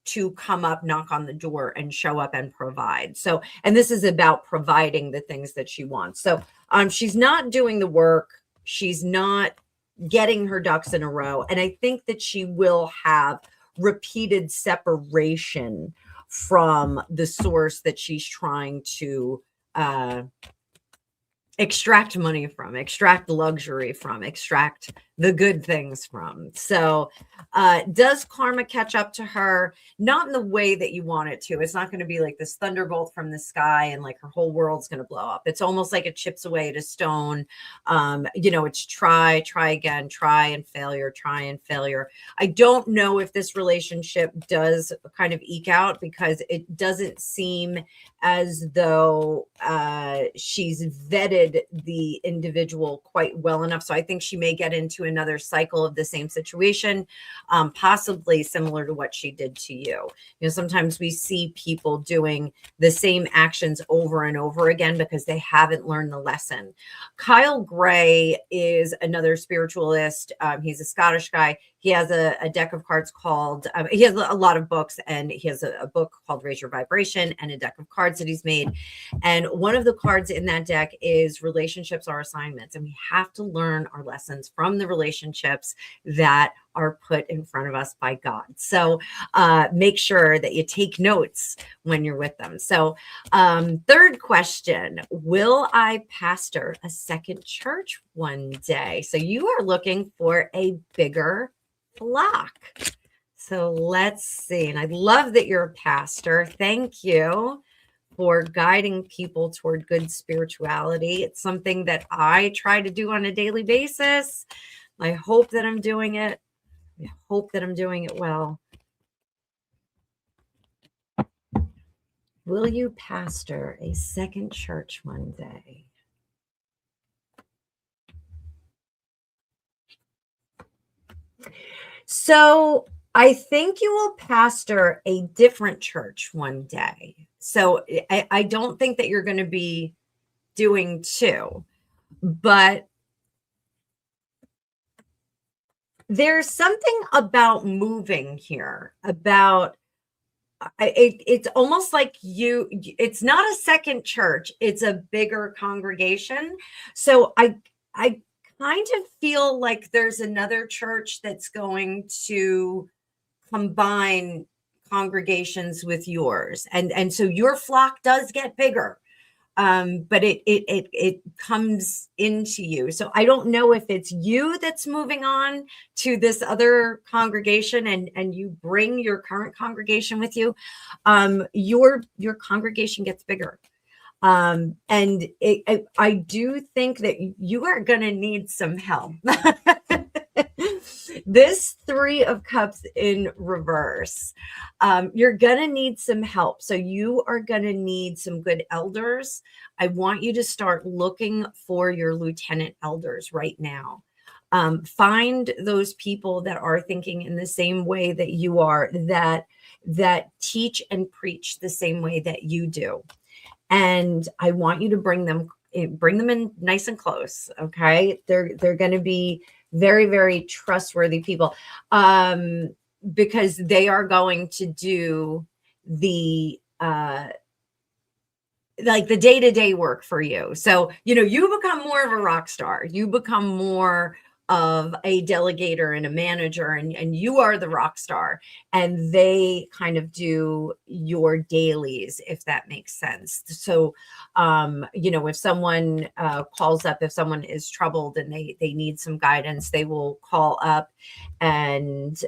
to come up, knock on the door, and show up and provide. So, and this is about providing the things that she wants. So, she's not doing the work. She's not getting her ducks in a row. And I think that she will have repeated separation from the source that she's trying to extract money from, extract luxury from, extract the good things from. So does karma catch up to her? Not in the way that you want it to. It's not going to be like this thunderbolt from the sky and like her whole world's going to blow up. It's almost like it chips away at a stone. It's try again, try and failure. I don't know if this relationship does kind of eke out, because it doesn't seem as though she's vetted the individual quite well enough. So I think she may get into another cycle of the same situation, possibly similar to what she did to you. Sometimes we see people doing the same actions over and over again because they haven't learned the lesson. Kyle Gray is another spiritualist. He's a Scottish guy. He has a deck of cards called, he has a lot of books, and he has a book called Raise Your Vibration and a deck of cards that he's made. And one of the cards in that deck is relationships are assignments. And we have to learn our lessons from the relationships that are put in front of us by God. So make sure that you take notes when you're with them. So third question, will I pastor a second church one day? So you are looking for a bigger flock. So let's see. And I love that you're a pastor. Thank you for guiding people toward good spirituality. It's something that I try to do on a daily basis. I hope that I'm doing it. I hope that I'm doing it well. Will you pastor a second church one day? So I think you will pastor a different church one day. So I don't think that you're going to be doing two, but there's something about moving here, about it's almost like it's not a second church, it's a bigger congregation. So I kind of feel like there's another church that's going to combine congregations with yours, and so your flock does get bigger, but it comes into you. So I don't know if it's you that's moving on to this other congregation and you bring your current congregation with you. Your congregation gets bigger. And I do think that you are going to need some help. This 3 of Cups in reverse, you're going to need some help. So you are going to need some good elders. I want you to start looking for your lieutenant elders right now. Find those people that are thinking in the same way that you are, that teach and preach the same way that you do. And I want you to bring them in nice and close. Okay. They're going to be very, very trustworthy people, because they are going to do the, like the day-to-day work for you. So, you become more of a rock star. You become more of a delegator and a manager, and you are the rock star, and they kind of do your dailies, if that makes sense. So if someone calls up, if someone is troubled and they need some guidance, they will call up and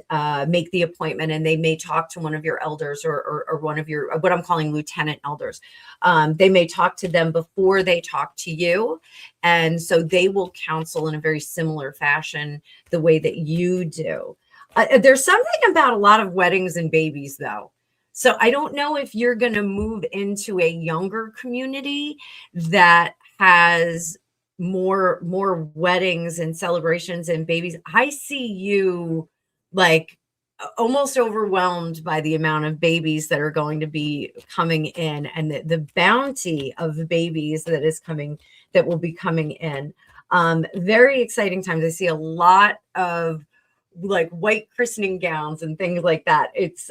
make the appointment, and they may talk to one of your elders or one of your, what I'm calling lieutenant elders. They may talk to them before they talk to you. And so they will counsel in a very similar fashion, the way that you do. There's something about a lot of weddings and babies, though. So I don't know if you're going to move into a younger community that has more weddings and celebrations and babies. I see you like almost overwhelmed by the amount of babies that are going to be coming in, and the bounty of babies that will be coming in. Very exciting times. I see a lot of like white christening gowns and things like that. It's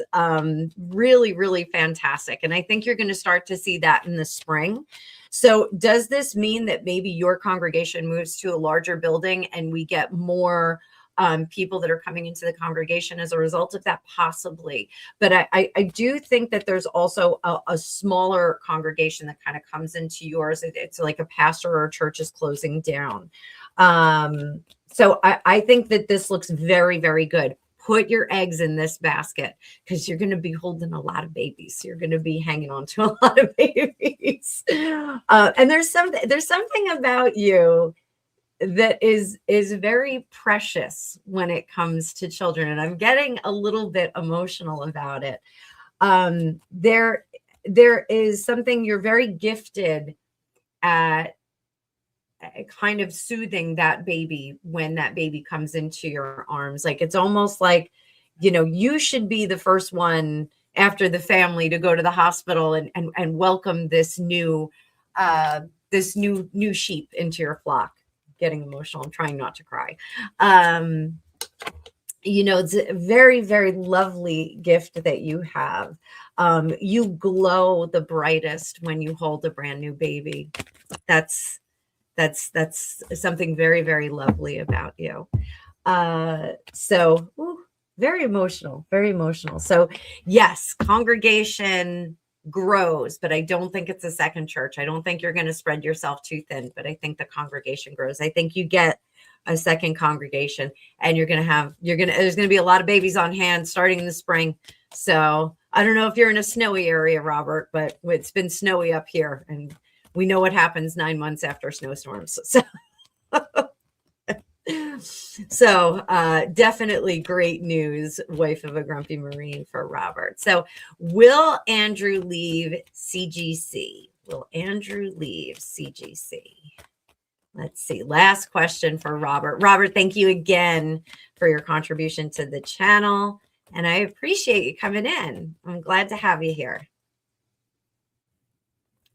really, really fantastic. And I think you're going to start to see that in the spring. So does this mean that maybe your congregation moves to a larger building and we get more people that are coming into the congregation as a result of that? Possibly. But I do think that there's also a smaller congregation that kind of comes into yours. It's like a pastor or a church is closing down. So I think that this looks very, very good. Put your eggs in this basket because you're going to be holding a lot of babies. You're going to be hanging on to a lot of babies. And there's something about you that is very precious when it comes to children. And I'm getting a little bit emotional about it. There is something, you're very gifted at kind of soothing that baby when that baby comes into your arms. Like, it's almost like, you should be the first one after the family to go to the hospital and welcome this new sheep into your flock. Getting emotional. I'm trying not to cry. It's a very, very lovely gift that you have. You glow the brightest when you hold a brand new baby. That's something very, very lovely about you. Very emotional, very emotional. So yes, congregation grows, but I don't think it's a second church. I don't think you're going to spread yourself too thin, but I think the congregation grows. I think you get a second congregation and there's going to be a lot of babies on hand starting in the spring. So I don't know if you're in a snowy area, Robert, but it's been snowy up here and we know what happens 9 months after snowstorms. So definitely great news, wife of a grumpy Marine, for Robert. So will Andrew leave CGC? Will Andrew leave CGC? Let's see. Last question for Robert. Robert, thank you again for your contribution to the channel. And I appreciate you coming in. I'm glad to have you here.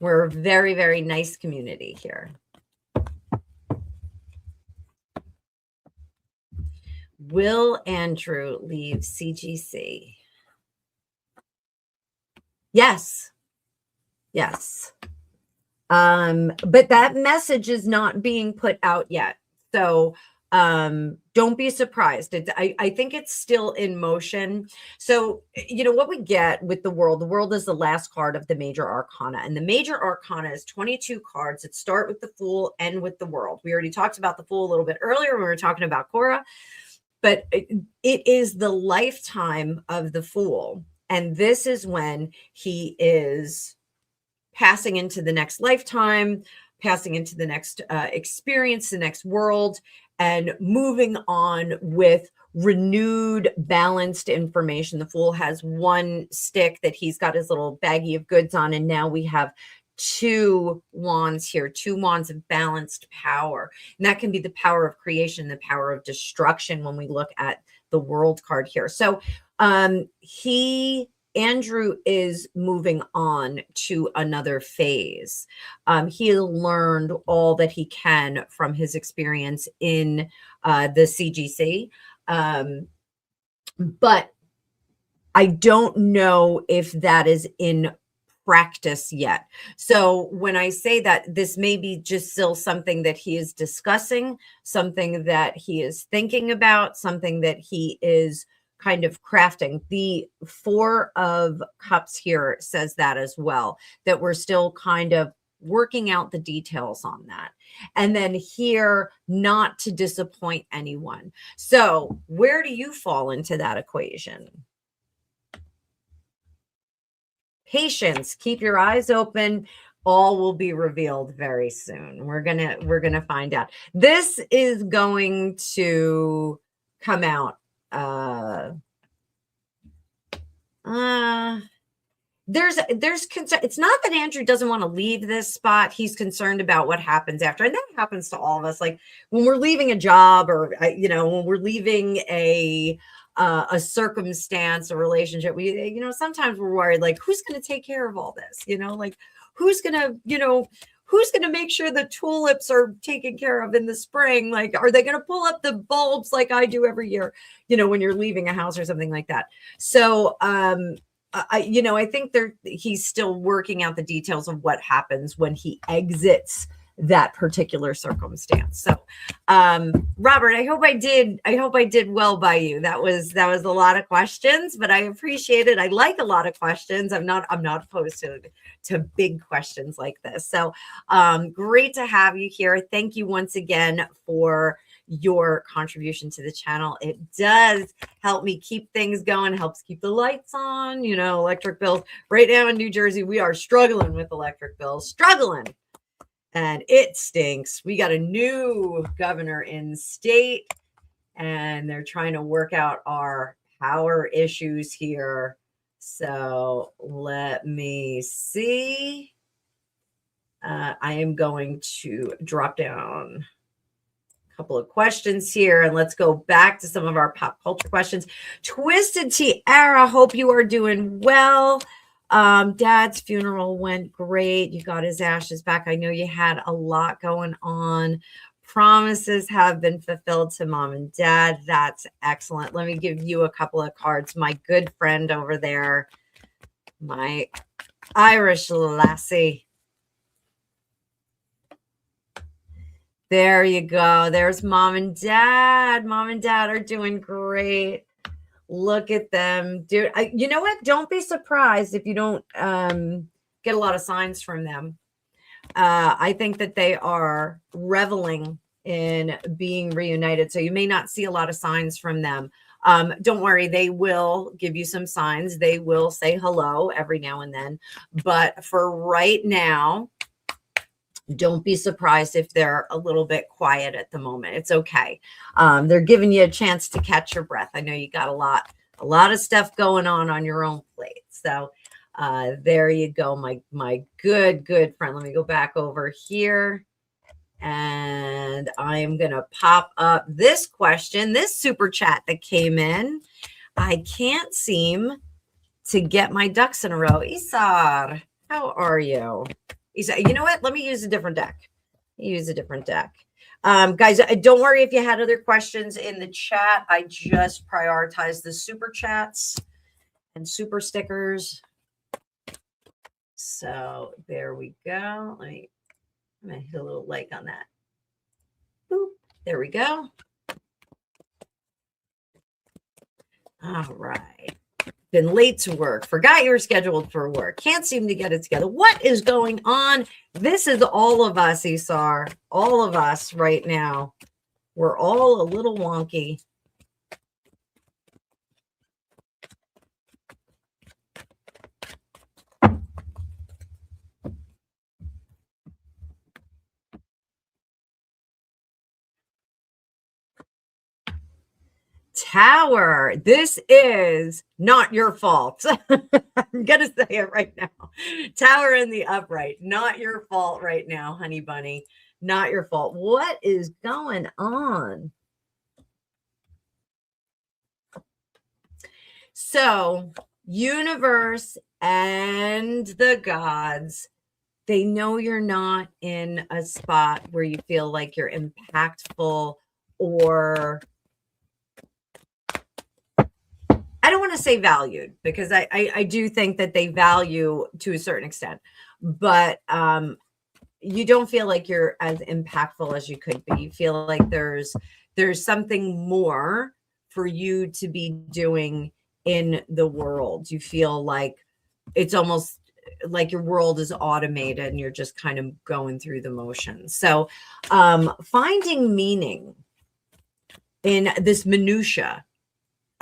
We're a very, very nice community here. Will Andrew leave CGC? Yes. Yes. But that message is not being put out yet. So don't be surprised. I think it's still in motion. So, what we get with the world is the last card of the major arcana. And the major arcana is 22 cards that start with the Fool, end with the World. We already talked about the Fool a little bit earlier when we were talking about Cora. But it is the lifetime of the Fool. And this is when he is passing into the next lifetime, passing into the next experience, the next world, and moving on with renewed, balanced information. The Fool has one stick that he's got his little baggie of goods on, and now we have 2 wands here, 2 wands of balanced power. And that can be the power of creation, the power of destruction when we look at the World card here. So Andrew is moving on to another phase. He has learned all that he can from his experience in the CGC. But I don't know if that is in practice yet. So when I say that, this may be just still something that he is discussing, something that he is thinking about, something that he is kind of crafting. The 4 of Cups here says that as well, that we're still kind of working out the details on that. And then here, not to disappoint anyone. So where do you fall into that equation? Patience, keep your eyes open. All will be revealed very soon. We're gonna find out. This is going to come out. There's concern. It's not that Andrew doesn't want to leave this spot. He's concerned about what happens after, and that happens to all of us. Like when we're leaving a job, or when we're leaving a circumstance, a relationship, sometimes we're worried, like, who's going to take care of all this? Like who's going to who's going to make sure the tulips are taken care of in the spring? Like, are they going to pull up the bulbs like I do every year, when you're leaving a house or something like that? So, I think he's still working out the details of what happens when he exits that particular circumstance. So, Robert, I hope I did well by you. That was a lot of questions, but I appreciate it. I like a lot of questions. I'm not opposed to big questions like this. So, great to have you here. Thank you once again for your contribution to the channel. It does help me keep things going, helps keep the lights on, electric bills. Right now in New Jersey, we are struggling with electric bills, and it stinks. We got a new governor in the state, and they're trying to work out our power issues here. So let me see. I am going to drop down a couple of questions here, and let's go back to some of our pop culture questions. Twisted Tiara, hope you are doing well. Dad's funeral went great. You got his ashes back. I know you had a lot going on. Promises have been fulfilled to mom and dad. That's excellent. Let me give you a couple of cards. My good friend over there, my Irish lassie. There you go. There's mom and dad. Mom and dad are doing great. Look at them, dude. You know what? Don't be surprised if you don't get a lot of signs from them. I think that they are reveling in being reunited. So you may not see a lot of signs from them. Don't worry. They will give you some signs. They will say hello every now and then. But for right now, don't be surprised if they're a little bit quiet at the moment. It's okay. They're giving you a chance to catch your breath. I know you got a lot of stuff going on your own plate. So there you go, my good friend. Let me go back over here, and I am gonna pop up this question, this super chat that came in. I can't seem to get my ducks in a row. Isar, how are you? You know what? Let me use a different deck. Guys, don't worry if you had other questions in the chat. I just prioritized the super chats and super stickers. So there we go. I'm gonna hit a little like on that. Boop. There we go. All right. Been late to work. Forgot you were scheduled for work. Can't seem to get it together. What is going on? This is all of us, Isar. All of us right now. We're all a little wonky. Tower, this is not your fault. I'm gonna say it right now. Tower in the upright, not your fault right now, honey bunny. Not your fault. What is going on? So, universe and the gods, they know you're not in a spot where you feel like you're impactful, or I don't want to say valued, because I do think that they value to a certain extent, but you don't feel like you're as impactful as you could be. You feel like there's something more for you to be doing in the world. You feel like it's almost like your world is automated and you're just kind of going through the motions. So finding meaning in this minutia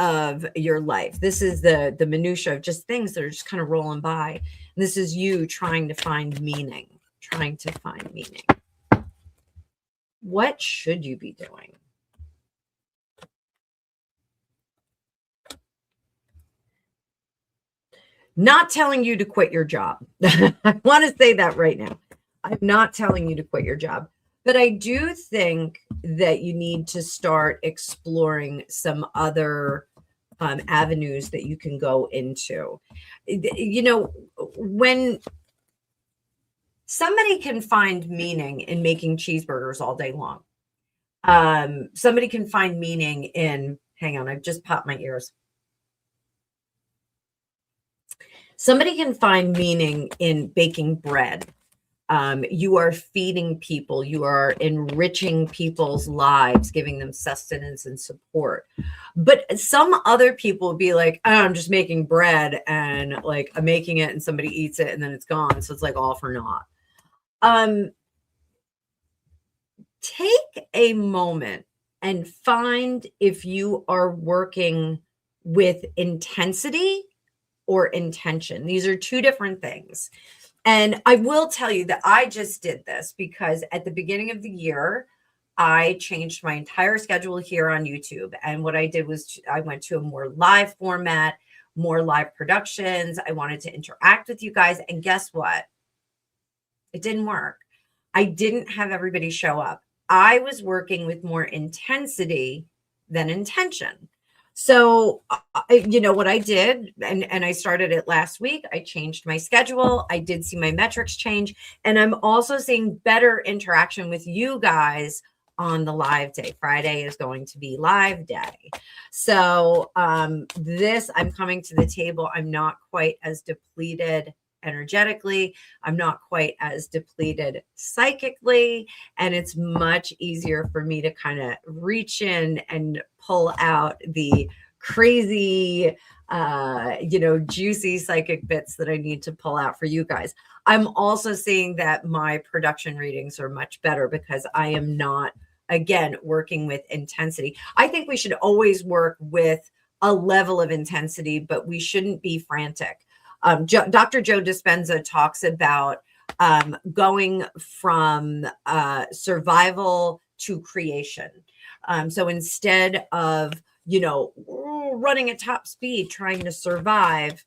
of your life. This is the minutia of just things that are just kind of rolling by. And this is you trying to find meaning. What should you be doing? Not telling you to quit your job. I want to say that right now. I'm not telling you to quit your job, but I do think that you need to start exploring some other avenues that you can go into. You know, when somebody can find meaning in making cheeseburgers all day long. Somebody can find meaning in, hang on, I've just popped my ears. Somebody can find meaning in baking bread. You are feeding people, you are enriching people's lives, giving them sustenance and support. But some other people will be like, oh, I'm just making bread and like I'm making it and somebody eats it and then it's gone. So it's like all for naught. Take a moment and find if you are working with intensity or intention. These are two different things. And I will tell you that I just did this because at the beginning of the year, I changed my entire schedule here on YouTube. And what I did was I went to a more live format, more live productions. I wanted to interact with you guys. And guess what? It didn't work. I didn't have everybody show up. I was working with more intensity than intention. So, you know what I did, and I started it last week. I changed my schedule. I did see my metrics change, and I'm also seeing better interaction with you guys on the live day. Friday is going to be live day. So, I'm coming to the table. I'm not quite as depleted energetically. I'm not quite as depleted psychically. And it's much easier for me to kind of reach in and pull out the crazy, juicy psychic bits that I need to pull out for you guys. I'm also seeing that my production readings are much better because I am not, again, working with intensity. I think we should always work with a level of intensity, but we shouldn't be frantic. Dr. Joe Dispenza talks about going from survival to creation. So instead of, running at top speed, trying to survive,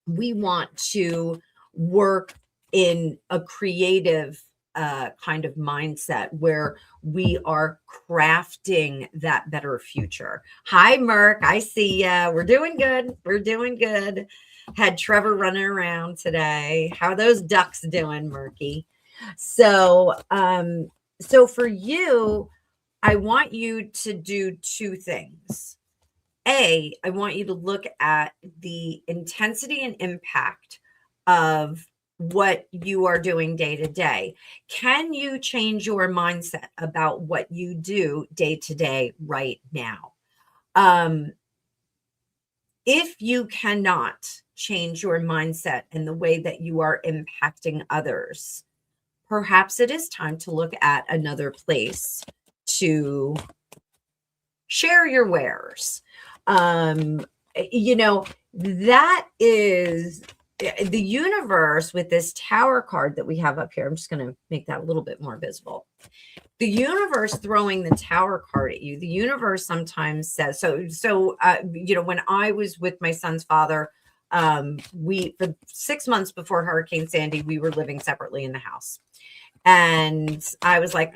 we want to work in a creative kind of mindset where we are crafting that better future. Hi, Merck. I see ya. We're doing good. We're doing good. Had Trevor running around today. How are those ducks doing, Murky? So for you, I want you to do two things. I want you to look at the intensity and impact of what you are doing day to day. Can you change your mindset about what you do day to day right now? If you cannot change your mindset and the way that you are impacting others, perhaps it is time to look at another place to share your wares. That is the universe with this tower card that we have up here. I'm just going to make that a little bit more visible. The universe throwing the tower card at you, the universe sometimes says, when I was with my son's father, for 6 months before Hurricane Sandy, we were living separately in the house. And I was like,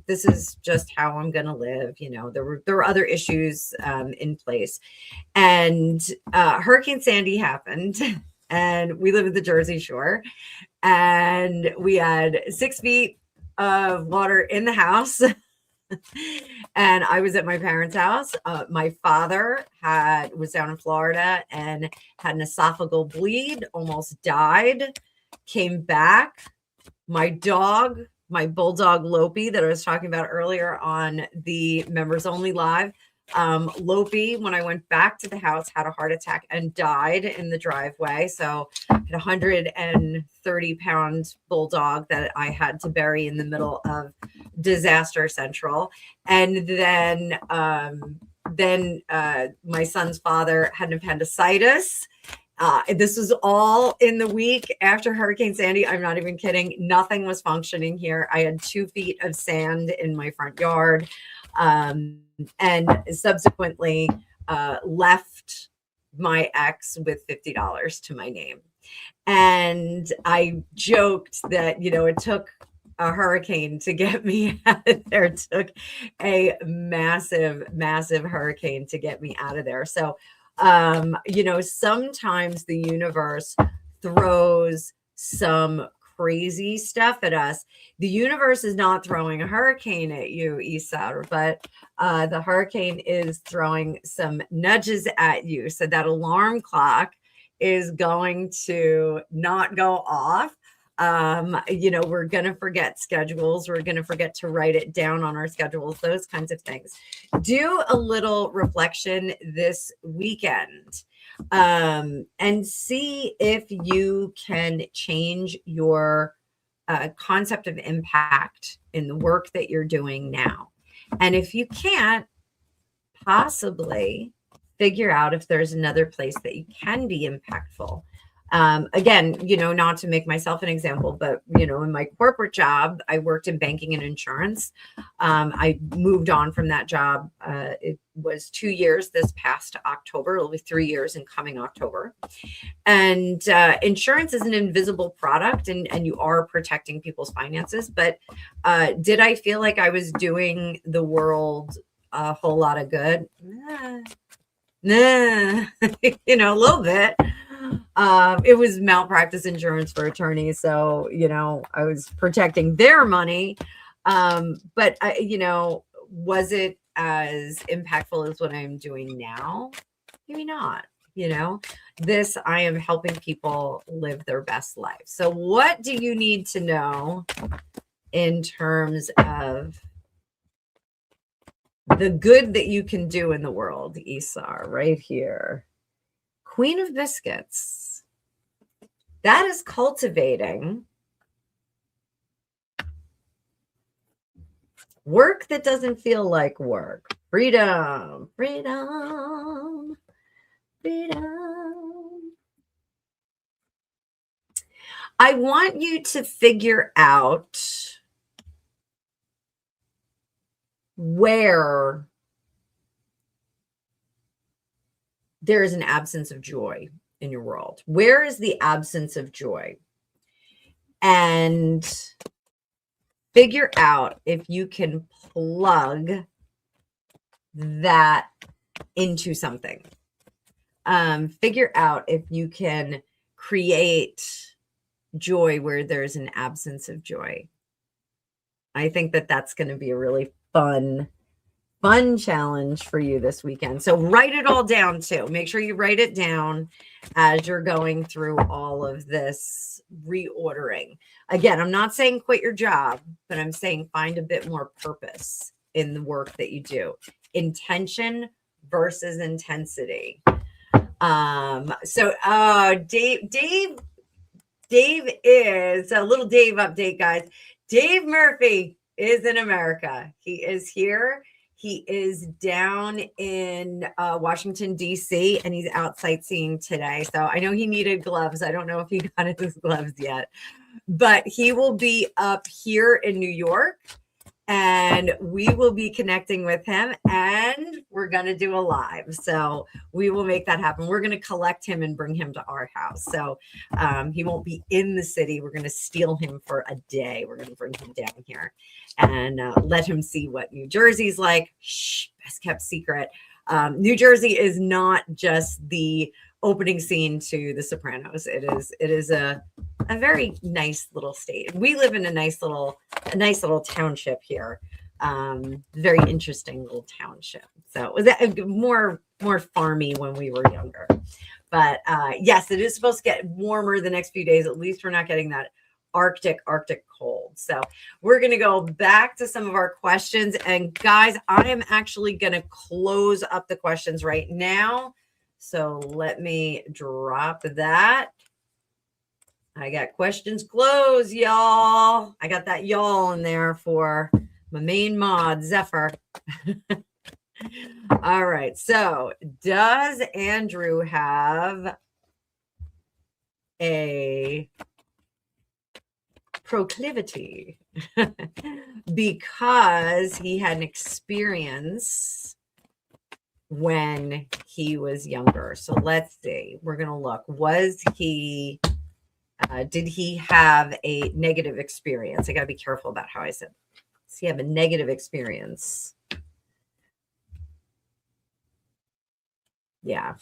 this is just how I'm going to live. There were other issues in place. And Hurricane Sandy happened and we live at the Jersey Shore and we had 6 feet of water in the house. And I was at my parents' house. My father was down in Florida and had an esophageal bleed, almost died, came back. My dog, my bulldog Lopi that I was talking about earlier on the members only live, Lopi, when I went back to the house, had a heart attack and died in the driveway. So I had a 130-pound bulldog that I had to bury in the middle of disaster central. And then my son's father had an appendicitis. This was all in the week after Hurricane Sandy. I'm not even kidding. Nothing was functioning here. I had 2 feet of sand in my front yard, and subsequently left my ex with $50 to my name. And I joked that, it took a hurricane to get me out of there. It took a massive, massive hurricane to get me out of there. So, sometimes the universe throws some crazy stuff at us. The universe is not throwing a hurricane at you, Isar, but the hurricane is throwing some nudges at you. So that alarm clock is going to not go off. We're going to forget schedules. We're going to forget to write it down on our schedules, those kinds of things. Do a little reflection this weekend. And see if you can change your concept of impact in the work that you're doing now. And if you can't, possibly figure out if there's another place that you can be impactful. Again, not to make myself an example, but, in my corporate job, I worked in banking and insurance. I moved on from that job. It was 2 years this past October. It'll be 3 years in coming October. And insurance is an invisible product, and you are protecting people's finances. But did I feel like I was doing the world a whole lot of good? Nah, a little bit. It was malpractice insurance for attorneys. So, I was protecting their money. But was it as impactful as what I'm doing now? Maybe not. I am helping people live their best life. So what do you need to know in terms of the good that you can do in the world, Isar, right here? Queen of Biscuits. That is cultivating work that doesn't feel like work. Freedom, freedom, freedom. I want you to figure out where there is an absence of joy in your world. Where is the absence of joy? And figure out if you can plug that into something. Figure out if you can create joy where there's an absence of joy. I think that that's going to be a really fun challenge for you this weekend. So write it all down too. Make sure you write it down as you're going through all of this reordering. Again, I'm not saying quit your job, but I'm saying find a bit more purpose in the work that you do. Intention versus intensity. Dave is a little Dave update, guys. Dave Murphy is in America. He is here. He is down in Washington, D.C., and he's out sightseeing today. So I know he needed gloves. I don't know if he got his gloves yet, but he will be up here in New York, and we will be connecting with him, and we're going to do a live. So we will make that happen. We're going to collect him and bring him to our house. So he won't be in the city. We're going to steal him for a day. We're going to bring him down here and let him see what New Jersey's like. Shh, best kept secret. New Jersey is not just the opening scene to The Sopranos. It is a very nice little state. We live in a nice little township here. Very interesting little township. So it was more farmy when we were younger. But yes, it is supposed to get warmer the next few days. At least we're not getting that Arctic cold. So we're going to go back to some of our questions. And guys, I am actually going to close up the questions right now. So let me drop that. I got questions closed, y'all. I got that y'all in there for my main mod, Zephyr. All right. So does Andrew have a proclivity because he had an experience when he was younger? So let's see. We're going to look. Did he have a negative experience? I got to be careful about how I said. Does he have a negative experience? Yeah.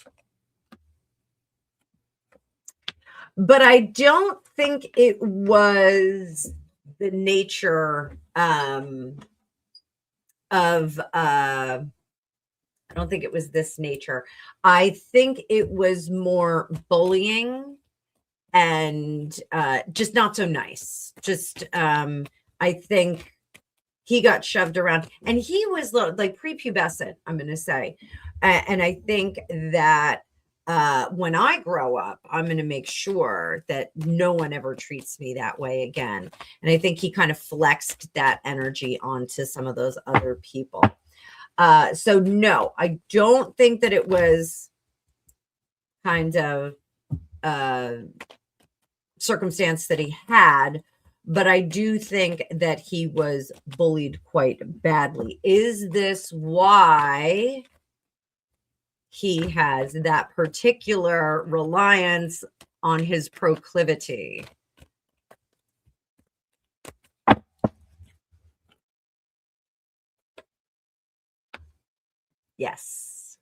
But I don't think it was the nature of I don't think it was this nature. I think it was more bullying and just not so nice. Just I think he got shoved around, and he was like prepubescent, I'm going to say. And I think that when I grow up, I'm going to make sure that no one ever treats me that way again. And I think he kind of flexed that energy onto some of those other people. So no, I don't think that it was kind of circumstance that he had, but I do think that he was bullied quite badly. Is this why he has that particular reliance on his proclivity? Yes.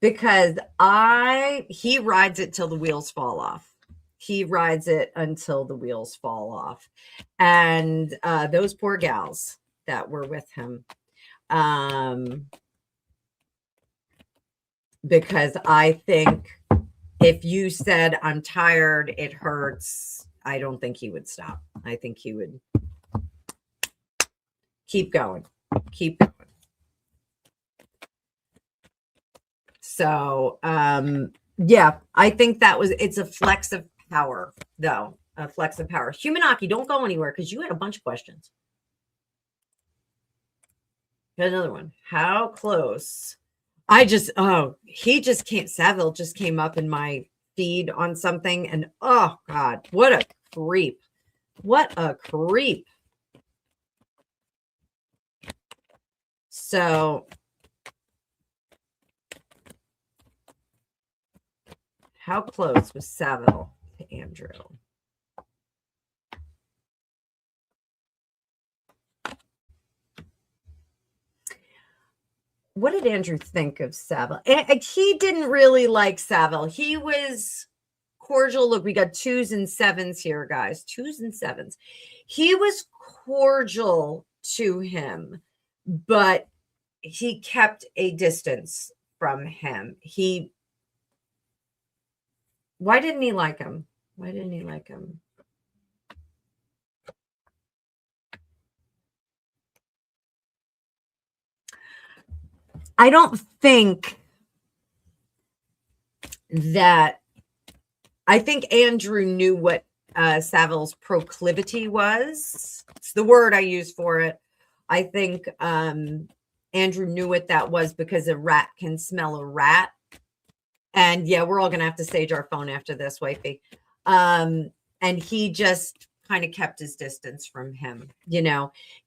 Because he rides it till the wheels fall off. He rides it until the wheels fall off. And those poor gals that were with him. Because I think if you said, I'm tired, it hurts, I don't think he would stop. I think he would keep going. Keep going. So, yeah, I think it's a flex of power, though. A flex of power. Humanaki, don't go anywhere because you had a bunch of questions. Got another one. How close? He just can't. Saville just came up in my feed on something, and oh God, what a creep. What a creep. So, how close was Saville to Andrew? What did Andrew think of Saville? He didn't really like Saville. He was cordial. Look, we got 2s and 7s here, guys. 2s and 7s. He was cordial to him, but he kept a distance from him. Why didn't he like him? Why didn't he like him? I don't think that. I think Andrew knew what Saville's proclivity was. It's the word I use for it. I think Andrew knew what that was because a rat can smell a rat. And yeah, we're all going to have to stage our phone after this, wifey. And he just kind of kept his distance from him.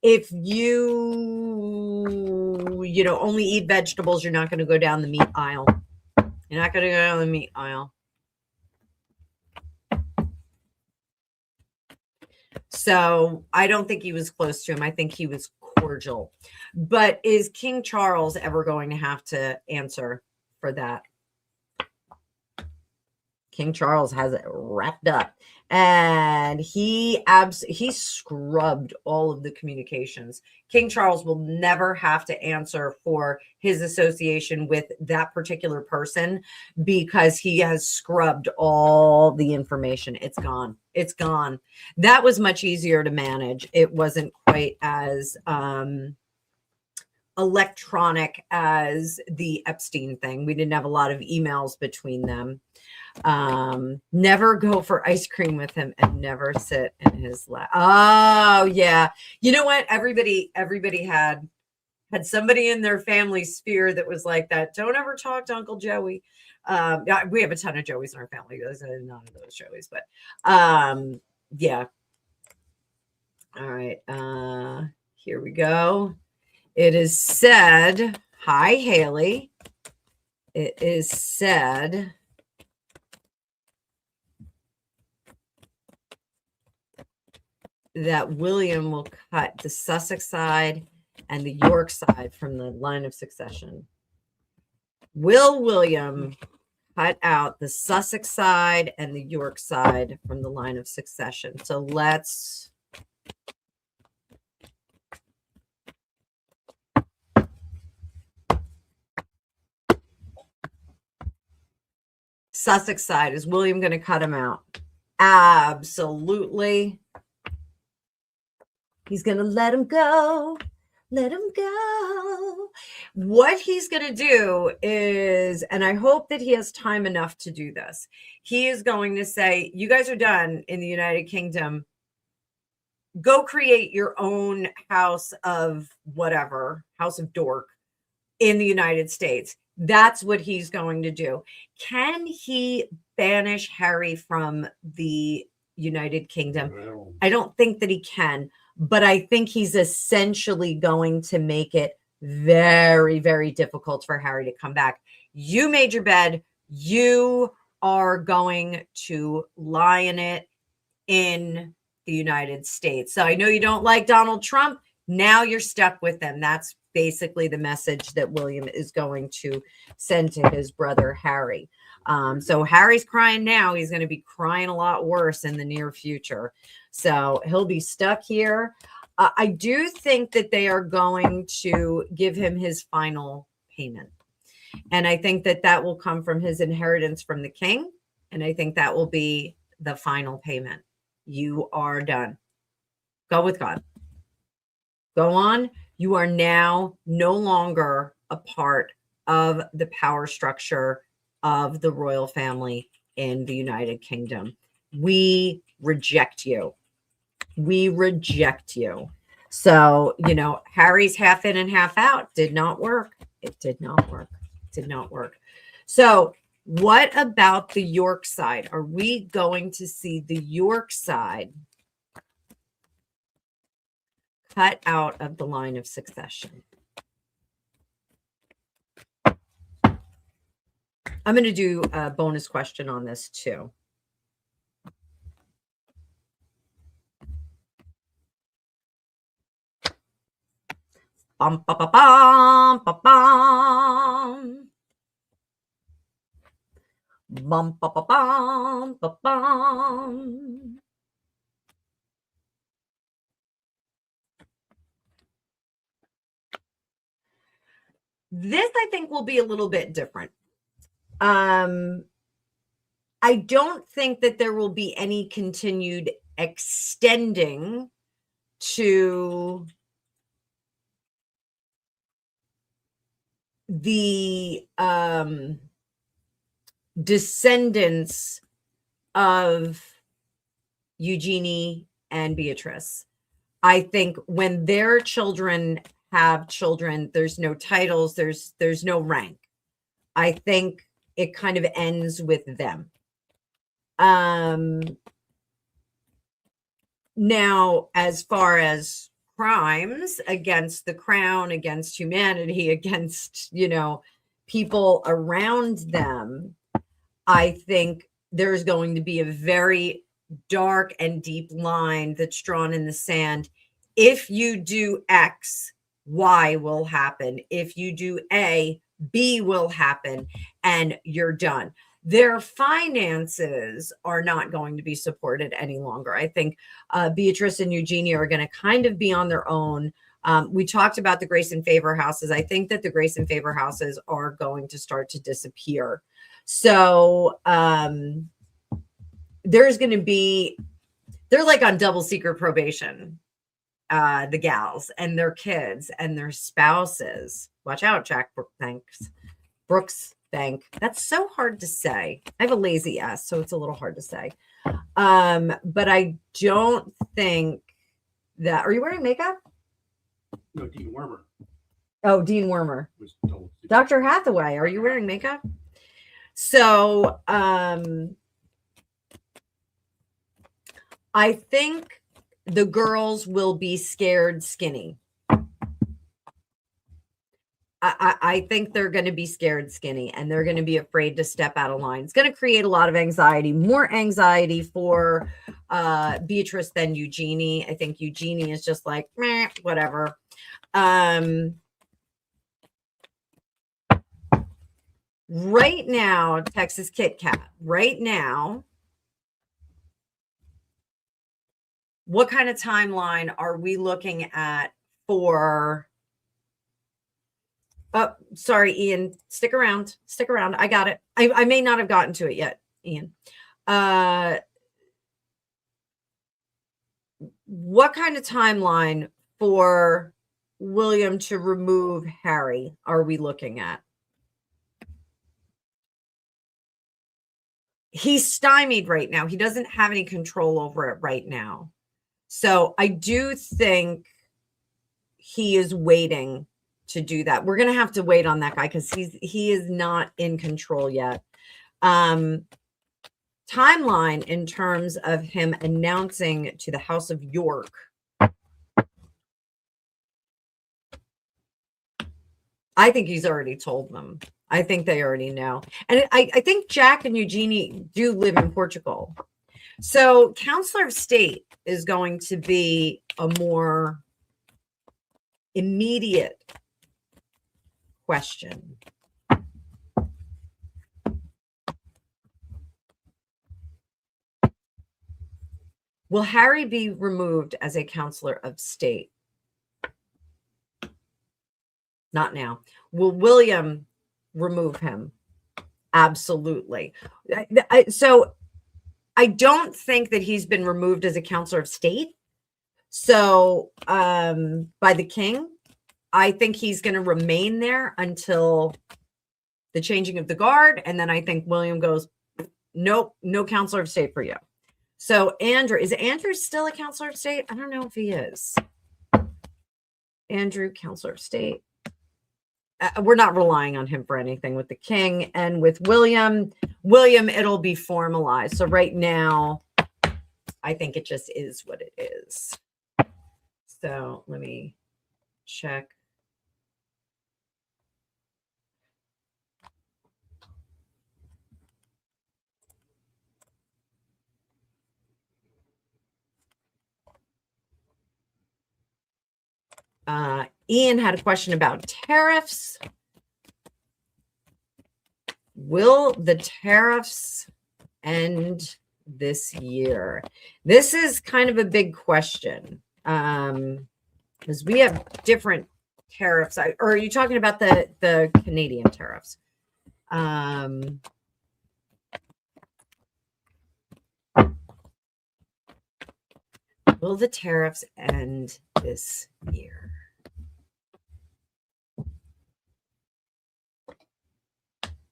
If you only eat vegetables, you're not going to go down the meat aisle. You're not going to go down the meat aisle. So I don't think he was close to him. I think he was cordial. But is King Charles ever going to have to answer for that? King Charles has it wrapped up, and he scrubbed all of the communications. King Charles will never have to answer for his association with that particular person because he has scrubbed all the information. It's gone. It's gone. That was much easier to manage. It wasn't quite as electronic as the Epstein thing. We didn't have a lot of emails between them. Never go for ice cream with him and never sit in his lap. Oh yeah. You know what? Everybody had somebody in their family sphere that was like that. Don't ever talk to Uncle Joey. We have a ton of Joeys in our family. There's none of those Joeys, but yeah. All right. Here we go. It is said, hi Haley. It is said that William will cut the Sussex side and the York side from the line of succession. Will William cut out the Sussex side and the York side from the line of succession? So let's Sussex side. Is William going to cut him out? Absolutely. He's going to let him go. Let him go. What he's going to do is, and I hope that he has time enough to do this, he is going to say, you guys are done in the United Kingdom. Go create your own house of whatever, House of Dork in the United States. That's what he's going to do. Can he banish Harry from the United Kingdom? I don't think that he can, but I think he's essentially going to make it very, very difficult for Harry to come back. You made your bed. You are going to lie in it in the United States. So I know you don't like Donald Trump. Now you're stuck with them. That's basically the message that William is going to send to his brother Harry. So Harry's crying now. He's going to be crying a lot worse in the near future. So he'll be stuck here. I do think that they are going to give him his final payment. And I think that that will come from his inheritance from the king. And I think that will be the final payment. You are done. Go with God. Go on. You are now no longer a part of the power structure of the royal family in the United Kingdom. We reject you. We reject you. So, you know, Harry's half in and half out did not work. It did not work. It did not work. So, what about the York side? Are we going to see the York side cut out of the line of succession? I'm going to do a bonus question on this too. Bum, ba, ba, bum, ba, bum. Bum, ba, ba, bum, ba, bum. This, I think, will be a little bit different. I don't think that there will be any continued extending to the descendants of Eugenie and Beatrice. I think when their children have children, there's no titles, there's no rank. I think it kind of ends with them. Now, as far as crimes against the crown, against humanity, against, you know, people around them, I think there's going to be a very dark and deep line that's drawn in the sand. If you do X, Y will happen. If you do A, B will happen, and you're done. Their finances are not going to be supported any longer. I think Beatrice and Eugenie are going to kind of be on their own. We talked about the Grace and Favor houses. I think that the Grace and Favor houses are going to start to disappear. So there's going to be, they're like on double secret probation, the gals and their kids and their spouses. Watch out, Jack Brooks Bank. That's so hard to say. I have a lazy S, so it's a little hard to say. But I don't think that. Are you wearing makeup? No, Dean Wormer. Oh, Dean Wormer. Dr. Hathaway, are you wearing makeup? So I think the girls will be scared skinny. I think they're going to be scared skinny and they're going to be afraid to step out of line. It's going to create a lot of anxiety, more anxiety for Beatrice than Eugenie. I think Eugenie is just like, meh, whatever. right now, Texas Kit Kat, right now, what kind of timeline are we looking at for? Oh, sorry, Ian. Stick around. Stick around. I got it. I may not have gotten to it yet, Ian. What kind of timeline for William to remove Harry are we looking at? He's stymied right now. He doesn't have any control over it right now. So I do think he is waiting to do that. We're going to have to wait on that guy because he is not in control yet. Timeline in terms of him announcing to the House of York. I think he's already told them. I think they already know. And I think Jack and Eugenie do live in Portugal. So Counselor of State is going to be a more immediate question. Will Harry be removed as a Counselor of State? Not now. Will William remove him? Absolutely. So I don't think that he's been removed as a Counselor of State. So by the king, I think he's going to remain there until the changing of the guard. And then I think William goes, nope, no Counselor of State for you. So Andrew, is Andrew still a Counselor of State? I don't know if he is. Andrew, Counselor of State. We're not relying on him for anything with the king. And with William, it'll be formalized. So right now, I think it just is what it is. So let me check. Ian had a question about tariffs. Will the tariffs end this year? This is kind of a big question because we have different tariffs. Or are you talking about the Canadian tariffs? Will the tariffs end this year?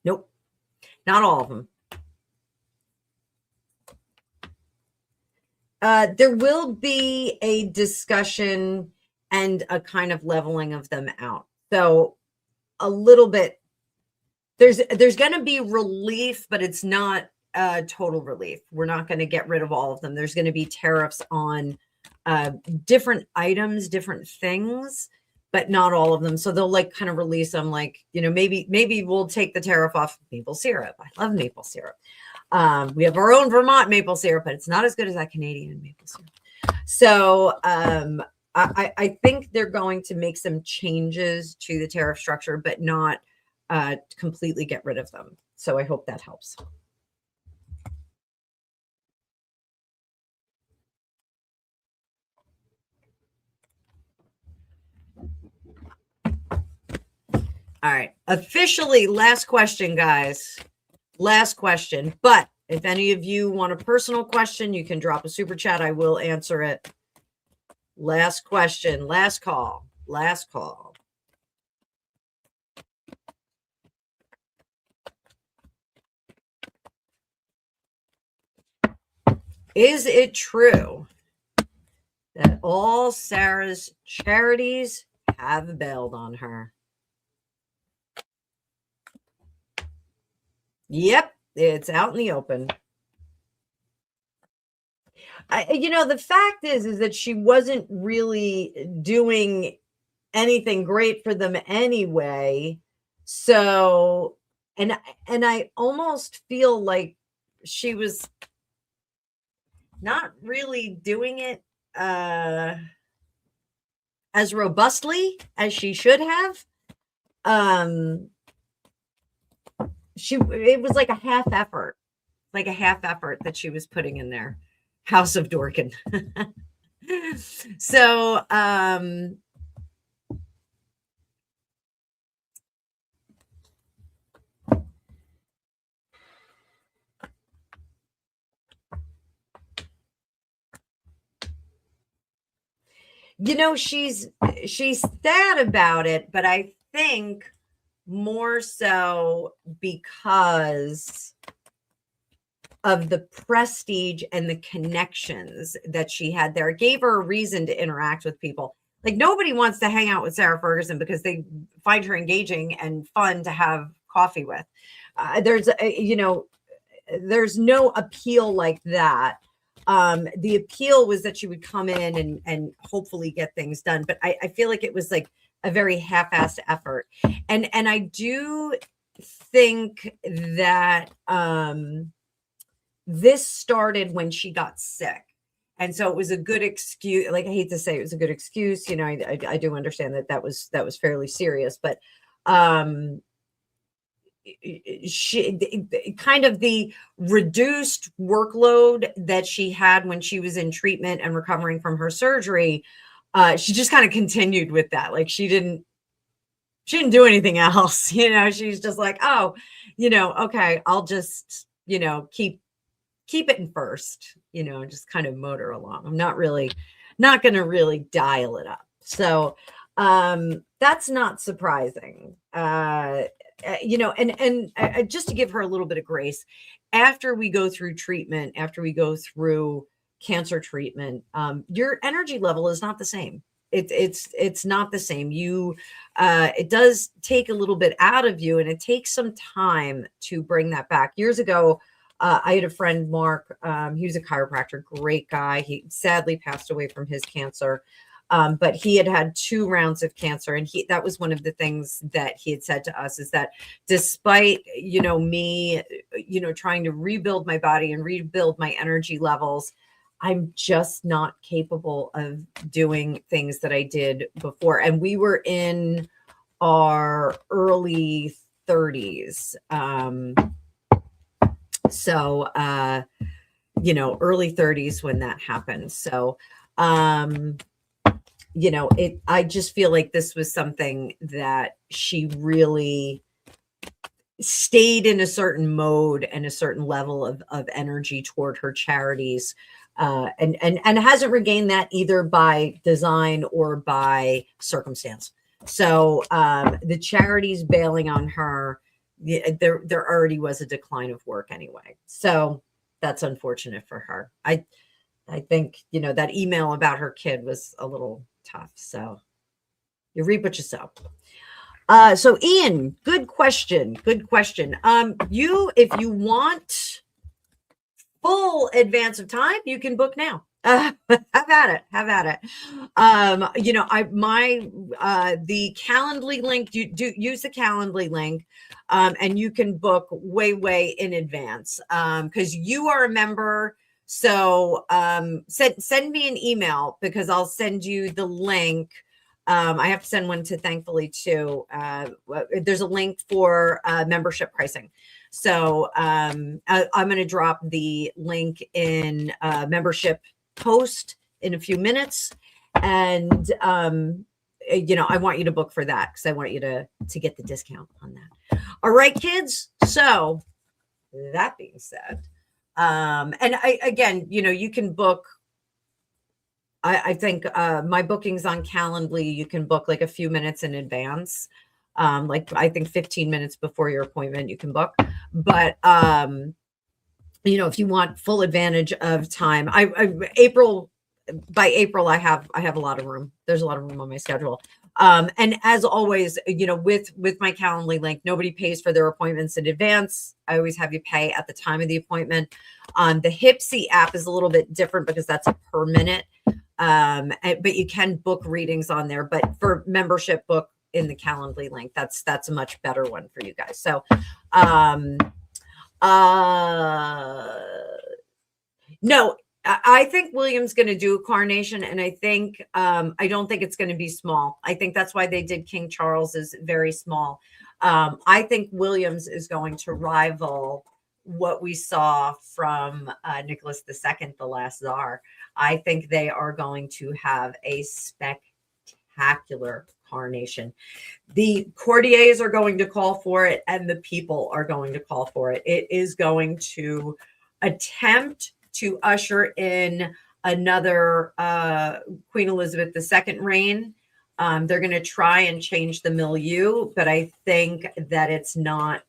Nope, not all of them. There will be a discussion and a kind of leveling of them out. So a little bit, there's going to be relief, but it's not total relief. We're not going to get rid of all of them. There's going to be tariffs on different items, different things, but not all of them. So they'll like kind of release them, like, you know, maybe we'll take the tariff off maple syrup. I love maple syrup. We have our own Vermont maple syrup, but it's not as good as that Canadian maple syrup. So I think they're going to make some changes to the tariff structure, but not completely get rid of them. So I hope that helps. All right. Officially, last question, guys. Last question. But if any of you want a personal question, you can drop a super chat. I will answer it. Last question. Last call. Last call. Is it true that all Sarah's charities have bailed on her? Yep, it's out in the open. You know, the fact is that she wasn't really doing anything great for them anyway. So, and I almost feel like she was not really doing it as robustly as she should have. it was like a half effort, that she was putting in there. House of Dorkin. So, she's sad about it, but I think more so because of the prestige and the connections that she had there. It gave her a reason to interact with people. Like, nobody wants to hang out with Sarah Ferguson because they find her engaging and fun to have coffee with. There's no appeal like that. The appeal was that she would come in and hopefully get things done. But I feel like it was like a very half-assed effort. And I do think that this started when she got sick. And so it was a good excuse. Like, I hate to say it was a good excuse. I do understand that was fairly serious, but she kind of the reduced workload that she had when she was in treatment and recovering from her surgery, she just kind of continued with that. Like, she didn't do anything else. She's just like, oh, okay, I'll just, keep it in first, just kind of motor along. I'm not going to really dial it up. So that's not surprising. And just to give her a little bit of grace, after we go through treatment, after we go through cancer treatment, your energy level is not the same. It's not the same. It does take a little bit out of you, and it takes some time to bring that back. Years ago, I had a friend, Mark. He was a chiropractor, great guy. He sadly passed away from his cancer. But he had 2 rounds of cancer, and that was one of the things that he had said to us, is that despite, me, trying to rebuild my body and rebuild my energy levels, I'm just not capable of doing things that I did before. And we were in our early 30s. So, early 30s when that happened. So, I just feel like this was something that she really stayed in a certain mode and a certain level of energy toward her charities, and hasn't regained that either by design or by circumstance. So the charities bailing on her, there already was a decline of work anyway. So that's unfortunate for her. I think, that email about her kid was a little tough. So you reap what you sow. So Ian, good question. If you want full advance of time, you can book now. Have at it. The Calendly link, you do use the Calendly link, and you can book way in advance, because you are a member. So send me an email, because I'll send you the link. I have to send one to Thankfully too. There's a link for membership pricing. So I'm going to drop the link in membership post in a few minutes. And, I want you to book for that, because I want you to get the discount on that. All right, kids. So that being said, and again, you can book. I think my bookings on Calendly, you can book like a few minutes in advance. Like, I think 15 minutes before your appointment, you can book. But if you want full advantage of time, by April, I have a lot of room. There's a lot of room on my schedule. And as always, with my Calendly link, nobody pays for their appointments in advance. I always have you pay at the time of the appointment. The Hipsy app is a little bit different, because that's a per minute. But you can book readings on there. But for membership, book in the Calendly link. That's a much better one for you guys. So, no, I think William's going to do a coronation, and I don't think it's going to be small. I think that's why they did King Charles is very small. I think Williams is going to rival what we saw from Nicholas II, the last czar. I think they are going to have a spectacular coronation. The courtiers are going to call for it, and the people are going to call for it. It is going to attempt to usher in another Queen Elizabeth II reign. They're going to try and change the milieu, but I think that it's not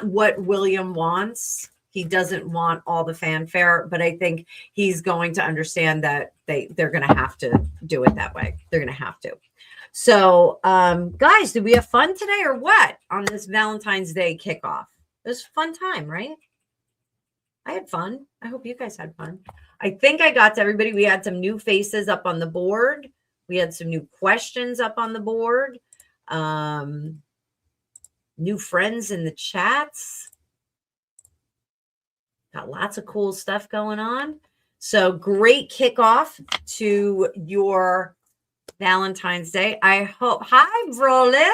what William wants. He doesn't want all the fanfare, but I think he's going to understand that they're going to have to do it that way. They're going to have to. So, guys, did we have fun today or what on this Valentine's Day kickoff? It was a fun time, right? I had fun. I hope you guys had fun. I think I got to everybody. We had some new faces up on the board. We had some new questions up on the board. New friends in the chats. Got lots of cool stuff going on. So great kickoff to your Valentine's Day. I hope. Hi, Brole.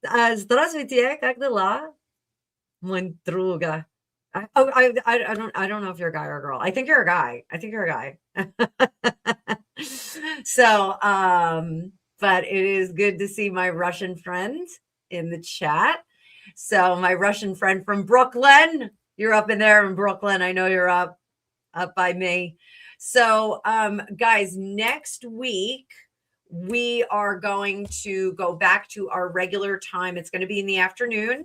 Здравствуйте, как дела? Мой друга. I don't know if you're a guy or a girl. I think you're a guy. So, but it is good to see my Russian friend in the chat. So my Russian friend from Brooklyn, you're up in there in Brooklyn. I know you're up by me. So, guys, next week we are going to go back to our regular time. It's going to be in the afternoon.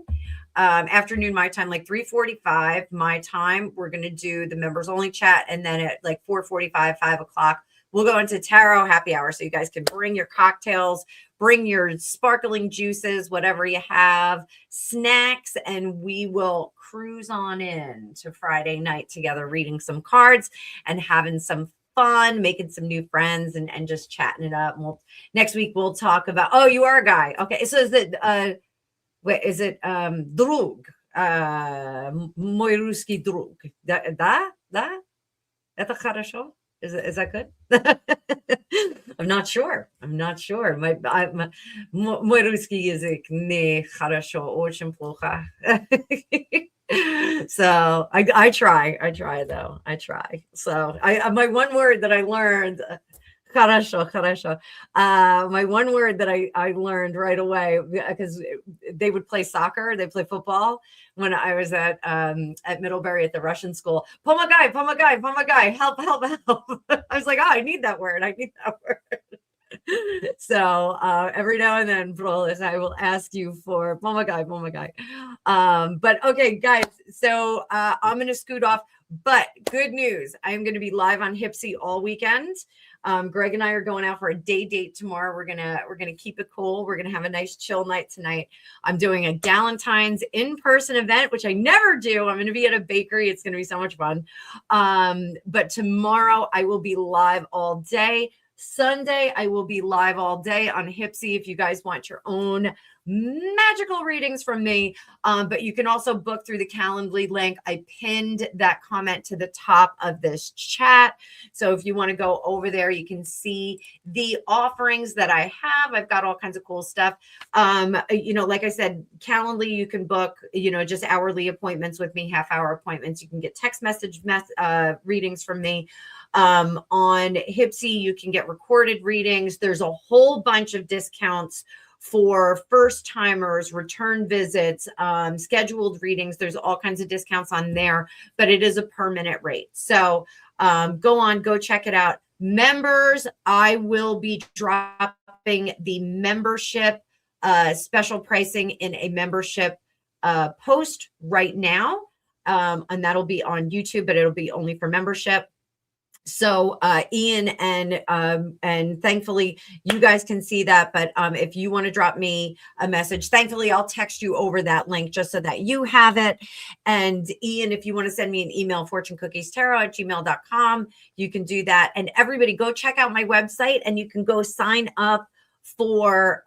Afternoon my time, like 3:45 my time. We're going to do the members only chat, and then at like 4:45, 5 o'clock, we'll go into tarot happy hour. So you guys can bring your cocktails, bring your sparkling juices, whatever you have, snacks, and we will cruise on in to Friday night together, reading some cards and having some fun, making some new friends and just chatting it up. And next week we'll talk about, oh, you are a guy. Okay. So is it, drug? Мой русский друг. Да? Это хорошо? Is that good? I'm not sure. Мой русский язык не хорошо, очень плохо. So I try though. So my one word that I learned, хорошо. My one word that I learned right away, because they would play soccer, they play football when I was at Middlebury at the Russian school. Помогай, help. I was like, oh, I need that word. So every now and then, Brolis, I will ask you for помогай. But okay, guys, so I'm going to scoot off. But good news, I'm going to be live on Hipsy all weekend. Greg and I are going out for a day date tomorrow. We're gonna keep it cool. We're gonna have a nice chill night tonight. I'm doing a Galentine's in-person event, which I never do. I'm gonna be at a bakery. It's gonna be so much fun. But tomorrow I will be live all day. Sunday I will be live all day on Hipsy if you guys want your own magical readings from me. But you can also book through the Calendly link. I pinned that comment to the top of this chat. So if you want to go over there, you can see the offerings that I have. I've got all kinds of cool stuff. Like I said, Calendly, you can book, just hourly appointments with me, half-hour appointments. You can get text message readings from me. On Hipsy, you can get recorded readings. There's a whole bunch of discounts for first timers, return visits, scheduled readings. There's all kinds of discounts on there, but it is a per minute rate. So go check it out. Members, I will be dropping the membership special pricing in a membership post right now. And that'll be on YouTube, but it'll be only for membership. So Ian and thankfully you guys can see that. But if you want to drop me a message, thankfully I'll text you over that link just so that you have it. And Ian, if you want to send me an email, fortunecookiestarot@gmail.com, you can do that. And everybody go check out my website and you can go sign up for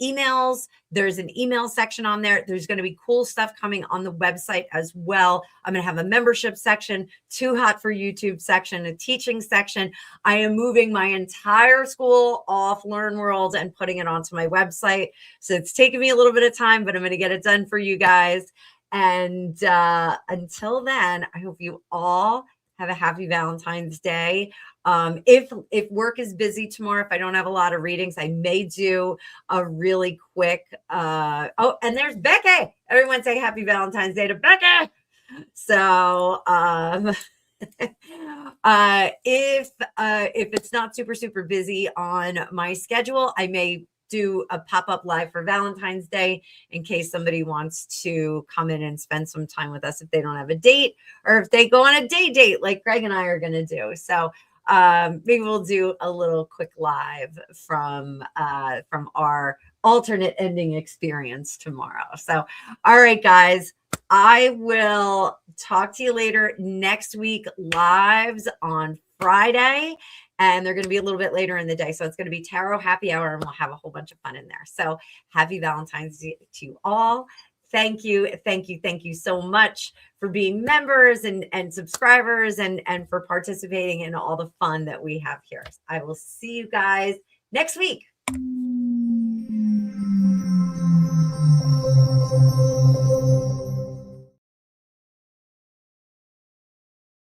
emails. There's an email section on there. There's going to be cool stuff coming on the website as well. I'm going to have a membership section, Too Hot for YouTube section, a teaching section. I am moving my entire school off LearnWorld and putting it onto my website. So it's taken me a little bit of time, but I'm going to get it done for you guys. And until then, I hope you all have a happy Valentine's Day. If work is busy tomorrow, if I don't have a lot of readings, I may do a really quick. Oh, and there's Becky. Everyone say happy Valentine's Day to Becky. So if it's not super busy on my schedule, I may do a pop-up live for Valentine's Day in case somebody wants to come in and spend some time with us if they don't have a date, or if they go on a date like Greg and I are going to do. So maybe we'll do a little quick live from our alternate ending experience tomorrow. So, all right, guys, I will talk to you later. Next week, lives on Friday, and they're going to be a little bit later in the day. So it's going to be Tarot Happy Hour, and we'll have a whole bunch of fun in there. So happy Valentine's Day to you all. Thank you so much for being members and subscribers and for participating in all the fun that we have here. I will see you guys next week.